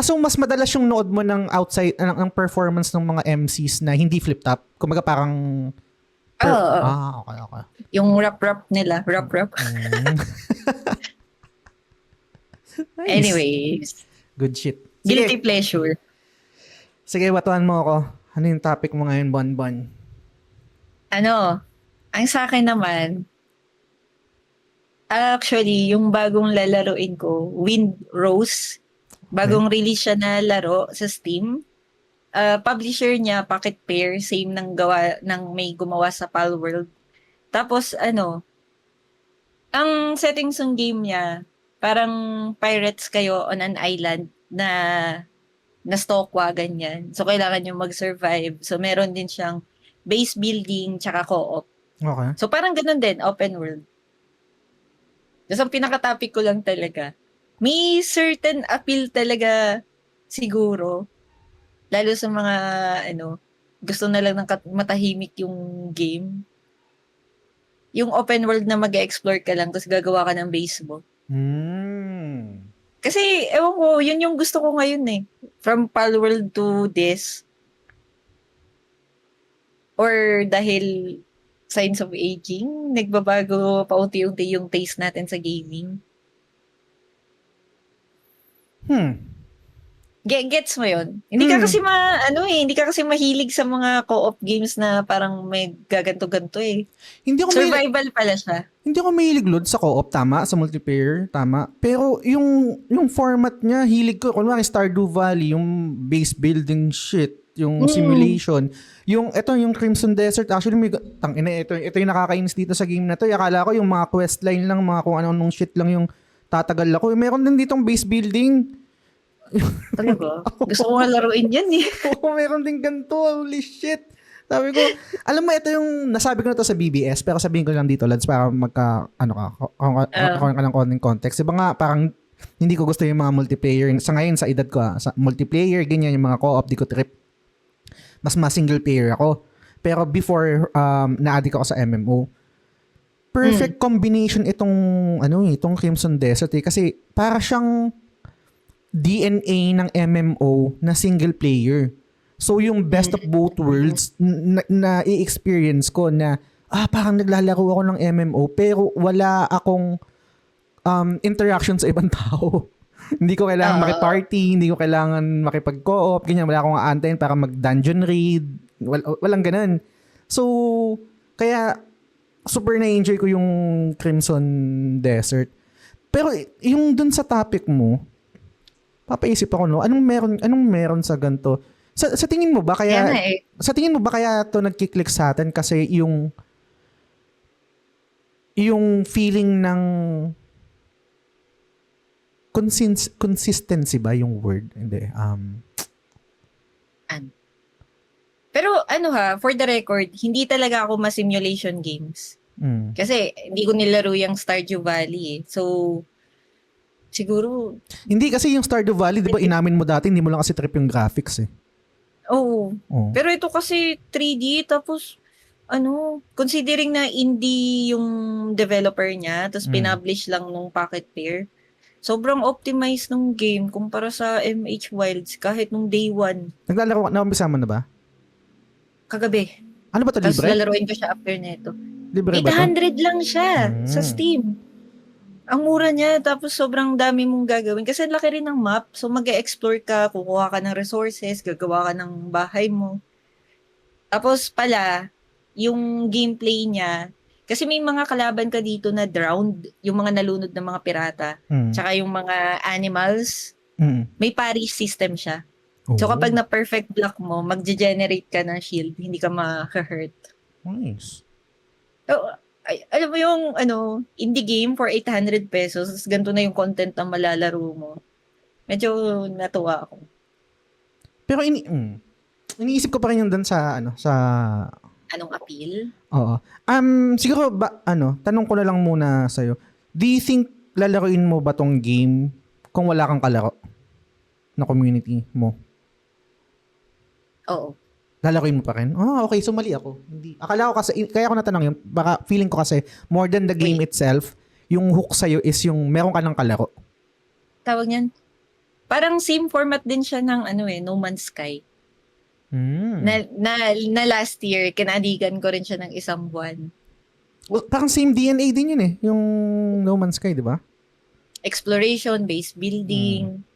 So mas madalas yung nood mo ng outside, ng performance ng mga MCs na hindi flip-top? Kumaga parang... Okay. Yung rap-rap nila. Rap-rap. Nice. Anyways. Good shit. Guilty pleasure. Sige, watuhan mo ako. Ano yung topic mo ngayon, Bonbon? Ang sa akin naman, actually, yung bagong lalaroin ko, Wind Rose, Bagong release siya na laro sa Steam. Publisher niya, Pocket Pair, same ng gawa ng may gumawa sa Palworld. Tapos ang settings ng game niya, parang pirates kayo on an island na stokwa, ganyan. So, kailangan nyo mag-survive. So, meron din siyang base building tsaka co-op. Okay. So, parang ganun din, open world. Tapos, ang pinaka-topic ko lang talaga, may certain appeal talaga siguro, lalo sa mga, gusto na lang ng matahimik yung game. Yung open world na mag-explore ka lang, tapos gagawa ka ng base mo. Kasi, ewan ko, yun yung gusto ko ngayon eh. From Palworld to this. Or dahil signs of aging, nagbabago paunti-unti yung taste natin sa gaming. Gets mo yun? Hindi ka kasi hindi ka kasi mahilig sa mga co-op games na parang may gaganto-ganto eh. Hindi ako Survival pala siya. Hindi ako mahilig load sa co-op, tama, sa multiplayer, tama. Pero yung format niya, hilig ko. Kunwari Stardew Valley, yung base building shit, yung simulation. Yung Crimson Desert, actually ito yung nakakainis dito sa game na to. Akala ko yung mga questline lang, mga kung anong shit lang yung tatagal ako. Meron din ditong base building. Talaga? Gusto ko nga laruin yan eh. Oo, meron din ganito. Holy shit. Sabi ko, alam mo, ito yung, nasabi ko na to sa BBS, pero sabihin ko lang dito, lads, para magkaroon ka ng konting context. Diba nga, parang, hindi ko gusto yung mga multiplayer. Sa ngayon, sa edad ko, sa multiplayer, ganyan, yung mga co-op, di ko trip. Mas single player ako. Pero before, na-addict ako sa MMO. Perfect combination itong Crimson Desert eh. Kasi, para siyang DNA ng MMO na single player. So, yung best of both worlds na i-experience ko na, parang naglalaro ako ng MMO pero wala akong interaction sa ibang tao. Hindi ko kailangan makiparty, hindi ko kailangan makipag-co-op, ganyan. Wala akong aantayin para mag-dungeon raid. Walang ganun. So, kaya super na-enjoy ko yung Crimson Desert. Pero yung dun sa topic mo, papaisip ako, no, anong meron sa ganito? Sa tingin mo ba kaya sa tingin mo ba kaya to nagki-click sa atin kasi yung feeling ng consistency ba yung word? Hindi. Pero for the record, hindi talaga ako ma-simulation games. Kasi hindi ko nilaro yung Stardew Valley eh. So, siguro... Hindi kasi yung Stardew Valley, di ba inamin mo dati, hindi mo lang kasi trip yung graphics eh. Oo. Pero ito kasi 3D, tapos considering na indie yung developer niya, tapos pinablish lang nung Pocket Pair, sobrang optimized nung game kumpara sa MH Wilds kahit nung day 1. Naglalaro ka, naumpisa mo na ba? Kagabi. Ano ba to, Tapos libre? lalaroin ko siya after neto. Libre ba to? 800 lang siya sa Steam. Ang mura niya, tapos sobrang dami mong gagawin. Kasi laki rin ng map, so mag-e-explore ka, kukuha ka ng resources, gagawa ka ng bahay mo. Tapos pala, yung gameplay niya, kasi may mga kalaban ka dito na drowned, yung mga nalunod na mga pirata, tsaka yung mga animals, may parry system siya. So kapag na-perfect block mo, mag-generate ka ng shield, hindi ka ma-hurt. Nice. So, alam mo yung indie game for 800 pesos, ganito na yung content na malalaro mo. Medyo natuwa ako. Pero iniisip ko pa rin yung dun sa Anong appeal? Oo. Siguro tanong ko na lang muna sa'yo. Do you think lalaruin mo ba tong game kung wala kang kalaro na community mo? Oo. Lalaruin mo pa rin? Okay. So, mali ako. Hindi. Akala ko kasi, kaya ako natanong yun, baka feeling ko kasi, more than the game itself, yung hook sa'yo is yung meron ka ng kalaro. Tawag niyan? Parang same format din siya ng No Man's Sky. Na last year, kinadigan ko rin siya ng isang buwan. Well, parang same DNA din yun eh, yung No Man's Sky, di ba? Exploration, base building.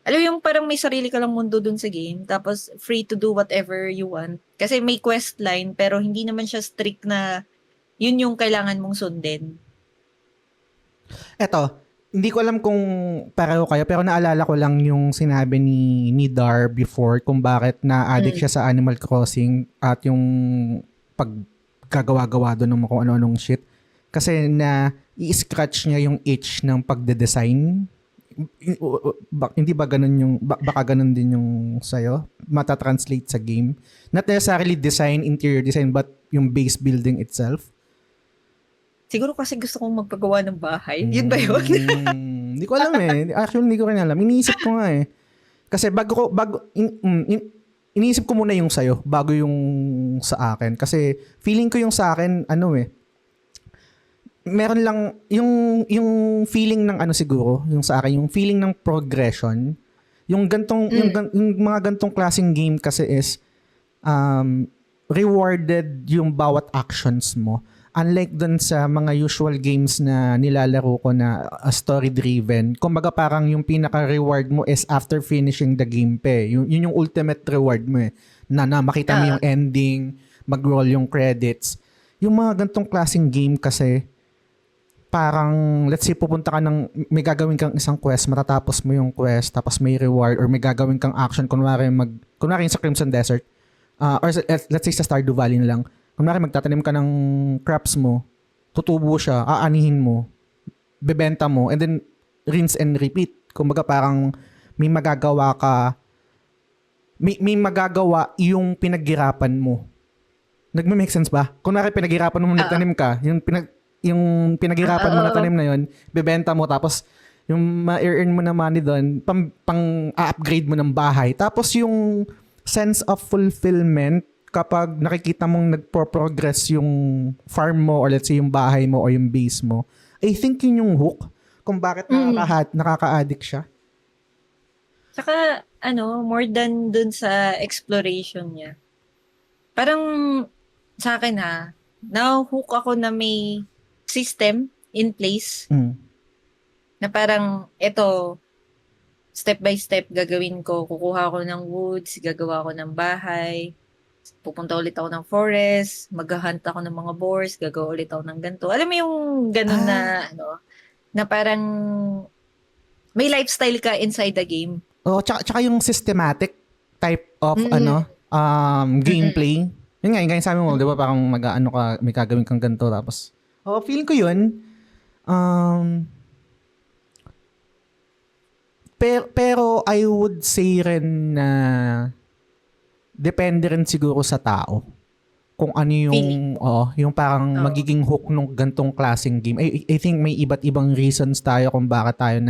Alam mo yung parang may sarili ka lang mundo dun sa game, tapos free to do whatever you want. Kasi may quest line, pero hindi naman siya strict na yun yung kailangan mong sundin. Eto, Hindi ko alam kung pareho kayo, pero naalala ko lang yung sinabi ni Dar before kung bakit na-addict siya sa Animal Crossing at yung paggagawa-gawa doon ng kung ano-anong shit. Kasi na i-scratch niya yung itch ng pagde-design. Hindi ba ganun yung, baka ganun din yung sa'yo? Mata-translate sa game. Not necessarily design, interior design, but yung base building itself. Siguro kasi gusto kong magpagawa ng bahay. Yun ba yun? Hindi ko alam eh. Actually, hindi ko rin alam. Iniisip ko nga eh. Kasi iniisip ko muna yung sa'yo bago yung sa akin. Kasi feeling ko yung sa akin, ano eh, meron lang, yung feeling ng ano siguro, yung sa akin, yung feeling ng progression, yung yung mga gantong klaseng game kasi is, rewarded yung bawat actions mo. Unlike dun sa mga usual games na nilalaro ko na story-driven, kumbaga parang yung pinaka-reward mo is after finishing the game pa eh. Yun yung ultimate reward mo eh. Na makita mo yung ending, mag-roll yung credits. Yung mga gantong klaseng game kasi, parang, let's say, pupunta ka may gagawin kang isang quest, matatapos mo yung quest, tapos may reward, or may gagawin kang action, kunwari sa Crimson Desert, or let's say sa Stardew Valley na lang, kunwari magtatanim ka ng crops mo, tutubo siya, aanihin mo, bebenta mo, and then rinse and repeat. Kumbaga parang may magagawa ka, may magagawa yung pinaghirapan mo. Nagme-make sense ba? Kunwari pinaghirapan mo nagtanim ka, yung pinaghirapan mo na tanim na yun, bebenta mo, tapos yung ma-earn mo na money doon, pang-upgrade mo ng bahay. Tapos yung sense of fulfillment kapag nakikita mong nagpo-progress yung farm mo or let's say yung bahay mo or yung base mo, I think yun yung hook kung bakit nakaka-addict siya. Saka, more than dun sa exploration niya. Parang, sa akin na-hook ako na may system in place na parang, step by step gagawin ko. Kukuha ako ng woods, gagawa ako ng bahay, pupunta ulit ako ng forest, maghahunt ako ng mga boars, gagawa ulit ako ng ganito. Alam mo yung ganun na parang may lifestyle ka inside the game. Oh, tsaka yung systematic type of gameplay. Yun nga, yung sabi mo, di ba, parang may gagawin kang ganito, tapos, feeling ko yun. Pero I would say rin na depende rin siguro sa tao kung ano yung yung parang magiging hook ng gantong klaseng game. I think may iba't ibang reasons tayo kung bakit tayo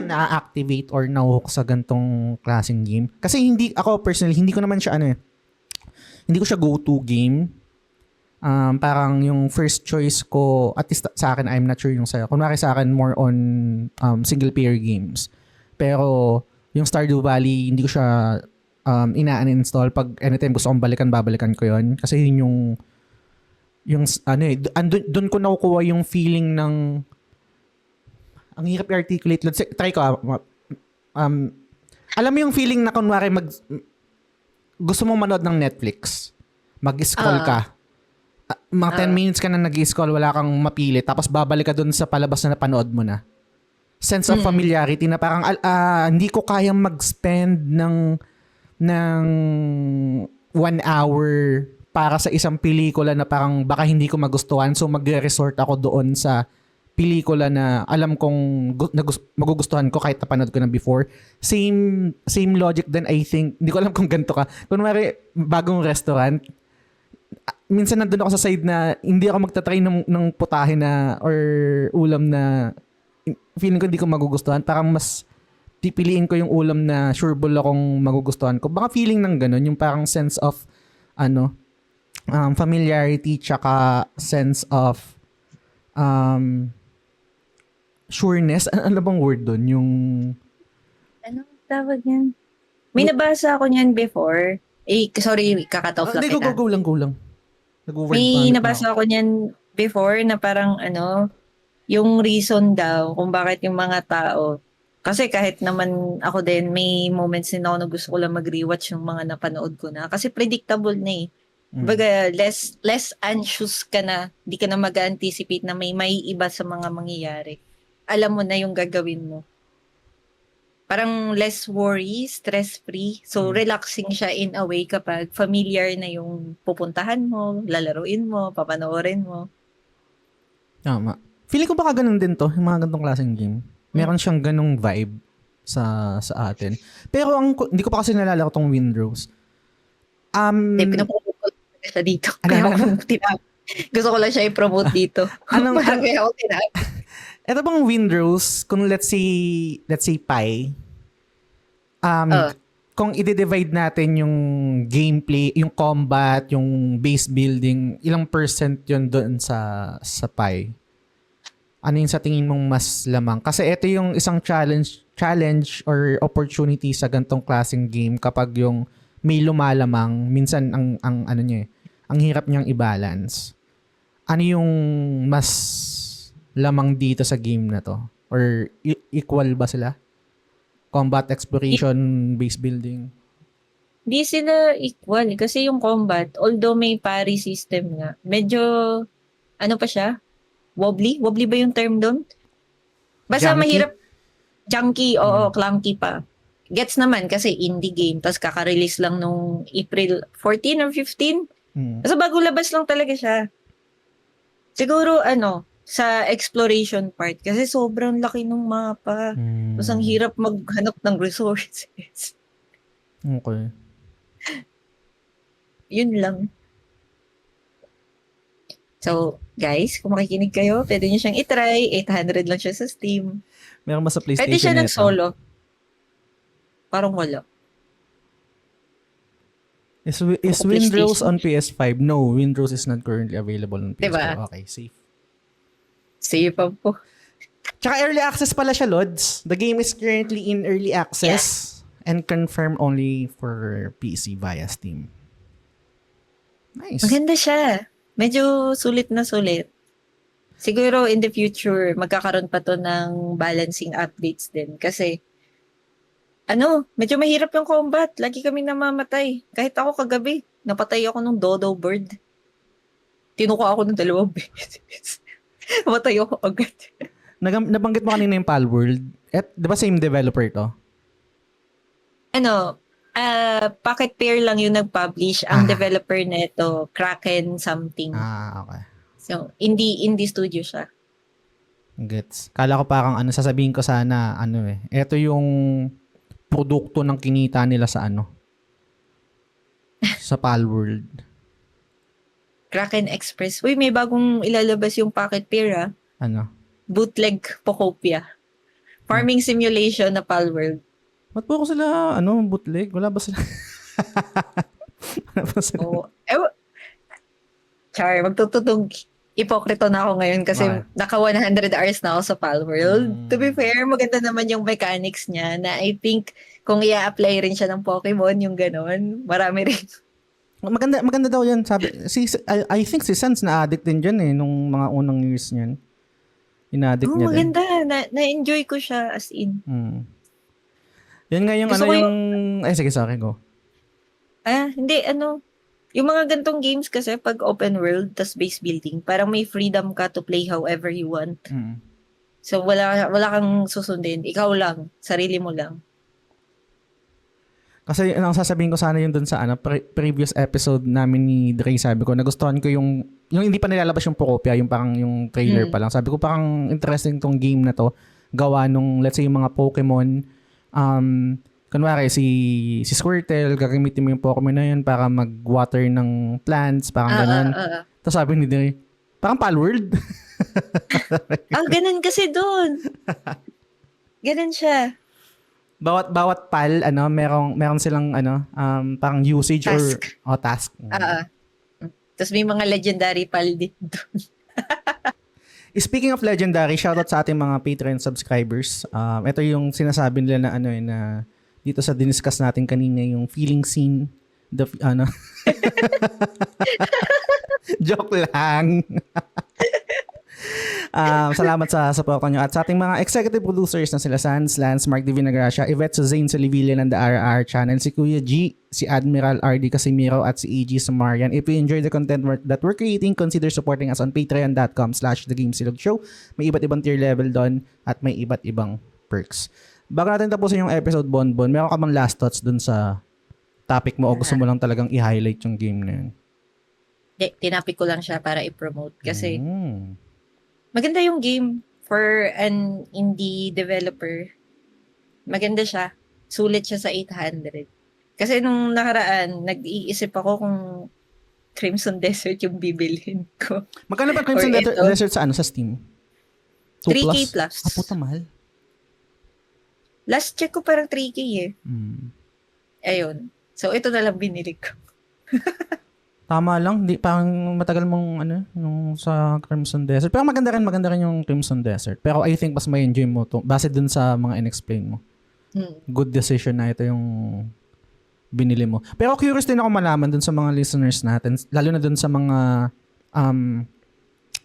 na-activate or na-hook sa gantong klaseng game. Kasi ako personally, hindi ko naman siya hindi ko siya go-to game. Parang yung first choice ko, at least sa akin, I'm not sure yung sa'yo. Kunwari sa akin, more on single player games. Pero yung Stardew Valley, hindi ko siya ina-uninstall. Pag anytime gusto kong babalikan ko yon. Kasi yun yung doon ko nakukuha yung feeling ng, ang hirap i-articulate. Let's say, try ko. Alam mo yung feeling na kunwari gusto mong manood ng Netflix, mag-scroll ka. Mga 10 minutes ka na nag-scroll, wala kang mapili, tapos babalik ka doon sa palabas na napanood mo na. Sense of familiarity na parang hindi ko kayang mag-spend ng 1 hour para sa isang pelikula na parang baka hindi ko magustuhan, so magre-resort ako doon sa pelikula na alam kong magugustuhan ko kahit napanood ko na before. Same logic din, I think. Hindi ko alam kung ganito ka. Kunwari, bagong restaurant, minsan nandun ako sa side na hindi ako magta-try ng putahe na or ulam na feeling ko hindi ko magugustuhan. Parang mas pipiliin ko yung ulam na sureball akong magugustuhan ko. Baka feeling ng ganun, yung parang sense of familiarity tsaka sense of sureness. Ano bang word doon? Yung Ano tawag yan? May nabasa ako niyan before. Sorry, kakatawag lang kita. Go lang. May nabasa ako niyan before na parang yung reason daw kung bakit yung mga tao, kasi kahit naman ako din, may moments din ako na gusto ko lang mag-rewatch yung mga napanood ko na. Kasi predictable na eh. Baga, less anxious ka na, di ka na mag-anticipate na may iba sa mga mangyayari. alam mo na yung gagawin mo. Parang less worry, stress-free. So, relaxing siya in a way kapag familiar na yung pupuntahan mo, lalaruin mo, papanoorin mo. Tama. Feeling ko baka ganun din to, yung mga ganitong klaseng game. Meron siyang ganung vibe sa atin. Pero hindi ko pa kasi nalala ko tong Windrose. Pinupromote ko lang siya dito. Ano, Kaya ano, ako gusto ko lang siya i-promote dito. Kaya ako tinapos. Ito bang Windrose, kung let's say Pi, kung i-divide natin yung gameplay, yung combat, yung base building, ilang percent yun doon sa Pi? Ano yung sa tingin mong mas lamang? Kasi ito yung isang challenge or opportunity sa gantong klaseng game kapag yung may lumalamang, minsan ang ano niya ang hirap niyang i-balance. Ano yung mas lamang dito sa game na to? Or equal ba sila? Combat, exploration, base building? Di sila equal kasi yung combat, although may parry system nga, medyo, ano pa siya? Wobbly? Wobbly ba yung term doon? Basta Junky? mahirap. Junky, oo, clunky pa. Gets naman kasi indie game, tapos kaka-release lang nung April 14 or 15. So bago labas lang talaga siya. Siguro sa exploration part kasi sobrang laki ng mapa. Tapos ang hirap maghanap ng resources. Okay. Yun lang. So, guys, kung makikinig kayo, pwede nyo siyang itry. 800 lang siya sa Steam. Meron ba sa PlayStation Pwede siya ng nito? solo. Parang wala. Is Sa Windrose PlayStation. on PS5? No, Windrose is not currently available on PS5. Diba? Okay, safe. Save pa po. Tsaka early access pala siya, Lods. The game is currently in early access and confirmed only for PC via Steam. Nice. Maganda siya. Medyo sulit na sulit. Siguro in the future, magkakaroon pa to ng balancing updates din. Kasi, medyo mahirap yung combat. Lagi kaming namamatay. Kahit ako kagabi, napatay ako ng dodo bird. Tinuka ako ng 2 beses. Namatay ako agad. Nabanggit mo kanina yung Palworld. Di ba same developer to? Pocket Pair lang yung nag-publish. Ang developer nito, Kraken something. Okay. So, indie studio siya. Gets. Kala ko parang sasabihin ko sana, ito yung produkto ng kinita nila sa sa Palworld. Kraken Express. Uy, may bagong ilalabas yung Pocket Pair, Bootleg Pokopia. Farming simulation na Palworld. Ba't po ako sila, bootleg? Wala ba sila? Wala ba sila? Char, magtututog. Ipokrito na ako ngayon kasi naka 100 hours na ako sa Palworld. To be fair, maganda naman yung mechanics niya na I think kung i-apply rin siya ng Pokemon, yung ganon, marami rin. Maganda daw yan. Sabi, I think si Sans na-addict din dyan nung mga unang years niyan. Ina-addict niya maganda. Na-enjoy ko siya as in. Yan nga yung sige, sorry, go. Hindi, yung mga gantong games kasi pag open world tas base building, parang may freedom ka to play however you want. So, wala kang susundin. Ikaw lang. Sarili mo lang. Kasi ang sasabihin ko sana yun dun sa previous episode namin ni Dre, sabi ko, nagustuhan ko yung hindi pa nilalabas yung Pokopia, yung parang yung trailer pa lang. Sabi ko parang interesting tong game na to. Gawa nung, let's say, yung mga Pokemon, kunwari si Squirtle, gagamitin mo yung Pokemon na yun para mag-water ng plants, parang ganun. Tapos sabi ni Dre, parang Palworld. Ganun kasi dun. Ganun siya. Bawat pal, meron silang parang usage task. or task. Tapos may mga legendary pal din doon. Speaking of legendary, shoutout sa ating mga Patreon subscribers. Ito yung sinasabi nila na na dito sa diniscuss natin kanina, yung feeling scene, joke lang. Salamat sa support nyo. At sa ating mga executive producers na sila Sans, Lance, Mark D. Vinagracia, Yvette Suzanne Solivilla ng The RR Channel, si Kuya G, si Admiral RD Casimiro, at si AG Sumarian. If you enjoy the content that we're creating, consider supporting us on patreon.com/thegamesilog show. May iba't ibang tier level doon at may iba't ibang perks. Bago natin tapusin yung episode, Bonbon, meron ka bang last thoughts doon sa topic mo o gusto mo lang talagang i-highlight yung game na yun? Tinapik ko lang siya para i-promote kasi maganda yung game for an indie developer. Maganda siya. Sulit siya sa 800. Kasi nung nakaraan, nag-iisip ako kung Crimson Desert yung bibilhin ko. Magkano ba Crimson Desert sa Sa Steam? 3K plus. Puta mahal. Last check ko parang 3K eh. Ayun. So, ito na lang binili ko. Tama lang, parang matagal mong yung sa Crimson Desert. Pero maganda rin yung Crimson Desert. Pero I think mas may enjoy mo to base dun sa mga in-explain mo. Good decision na ito yung binili mo. Pero curious din ako malaman dun sa mga listeners natin, lalo na dun sa mga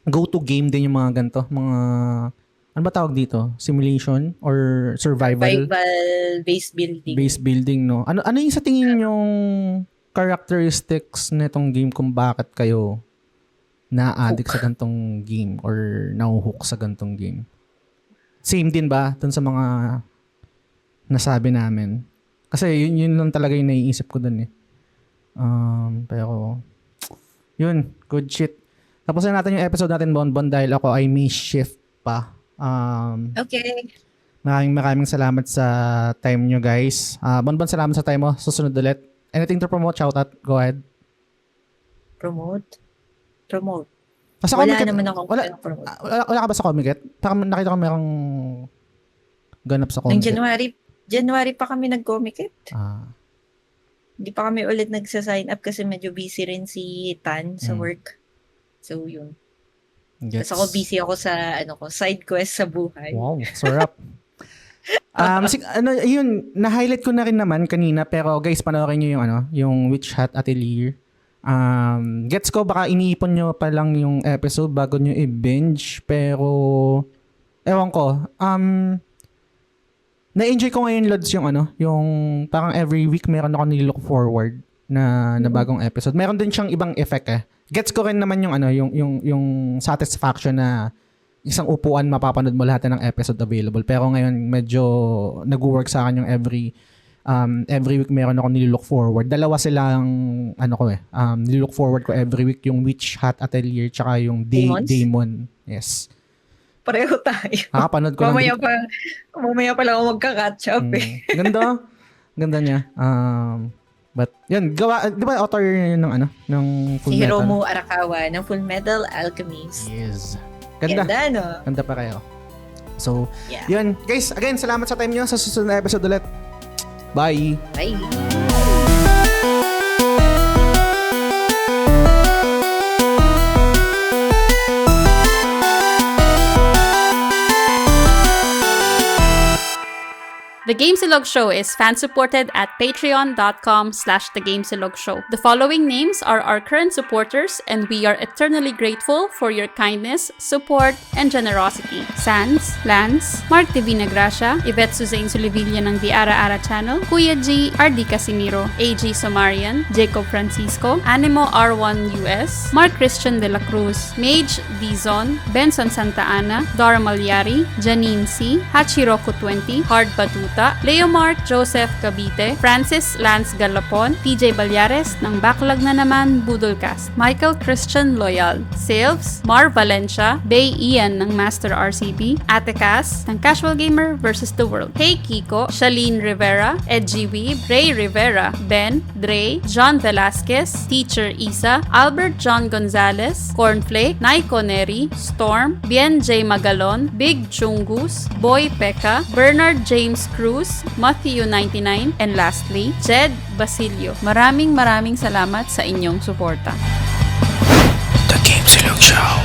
go-to game din yung mga ganito, mga ano ba tawag dito? Simulation or survival? Base building. Base building, no? Ano yung sa tingin yung characteristics nitong game kung bakit kayo na-addict sa gantong game or nahuhook sa gantong game? Same din ba dun sa mga nasabi namin? Kasi yun lang talaga yung naiisip ko dun eh. Pero yun, good shit. Tapos na natin yung episode natin, Bonbon, dahil ako ay may shift pa. Okay. Maraming salamat sa time nyo, guys. Bonbon, salamat sa time mo. Susunod ulit. Anything to promote? Shout out. Go ahead. Promote. Sa Wala Comiket, naman akong promote. Wala ka ba sa Comiket? Nakita ko merong ganap sa Comiket. Nung January pa kami nag-Comiket. Hindi pa kami ulit nagsa-sign up kasi medyo busy rin si Tan sa work. So, yun. Tapos ako busy ako sa side quest sa buhay. Wow, sarap. Yun, na-highlight ko na rin naman kanina, pero guys, panoorin nyo yung Witch Hat Atelier. Gets ko, baka iniipon nyo pa lang yung episode bago nyo i-binge, pero ewan ko. Na-enjoy ko ngayon, Lods, yung parang every week meron ako nilook forward na bagong episode. Meron din siyang ibang effect eh. Gets ko rin naman yung satisfaction na isang upuan mapapanood mo lahat ng episode available. Pero ngayon medyo nag-work sa akin yung every week meron ako nilook forward. Dalawa silang nilook forward ko every week, yung Witch Hat Atelier tsaka yung Daemon. Yes. Pareho tayo. Nakapanood ko Mamaya pa lang ako magka-catch up eh. Ganda niya. But yun, di ba author ng Full si Metal? Hiromu Arakawa ng Full Metal Alchemist. Yes. Ganda, no? Ganda pa kayo. So, yun. Guys, again, salamat sa time nyo. Sa susunod na episode ulit. Bye! Bye! The Gamesilog Show is fan-supported at patreon.com/thegamesilog-show. The following names are our current supporters and we are eternally grateful for your kindness, support, and generosity. Sans, Lance, Mark D. Vinagracia, Yvette Suzanne Solivilla ng The Ara Channel, Kuya G, RD Casimiro, AG Sumarian, Jacob Francisco, Animo R1 US, Mark Christian de la Cruz, Mage Dizon, Benson Santa Ana, Dora Malyari, Janine C, Hachiroku 20, Hard Batuta, Leo Mark Joseph Cavite, Francis Lance Galapon, TJ Balyares ng Backlog na naman Budolcast, Michael Christian Loyal, Silves, Mar Valencia, Bay Ian ng Master RCB, Ate Cass ng Casual Gamer vs. The World, Hey Kiko, Shalene Rivera, Edgy Weeb, Ray Rivera, Ben, Dre, John Velasquez, Teacher Isa, Albert John Gonzalez, Cornflake, Naiko Neri, Storm, Bien J. Magalon, Big Chungus, Boy Pekka, Bernard James Cruz, Matthew 99, and lastly, Jed Basilio. Maraming salamat sa inyong suporta. The Gamesilog Show.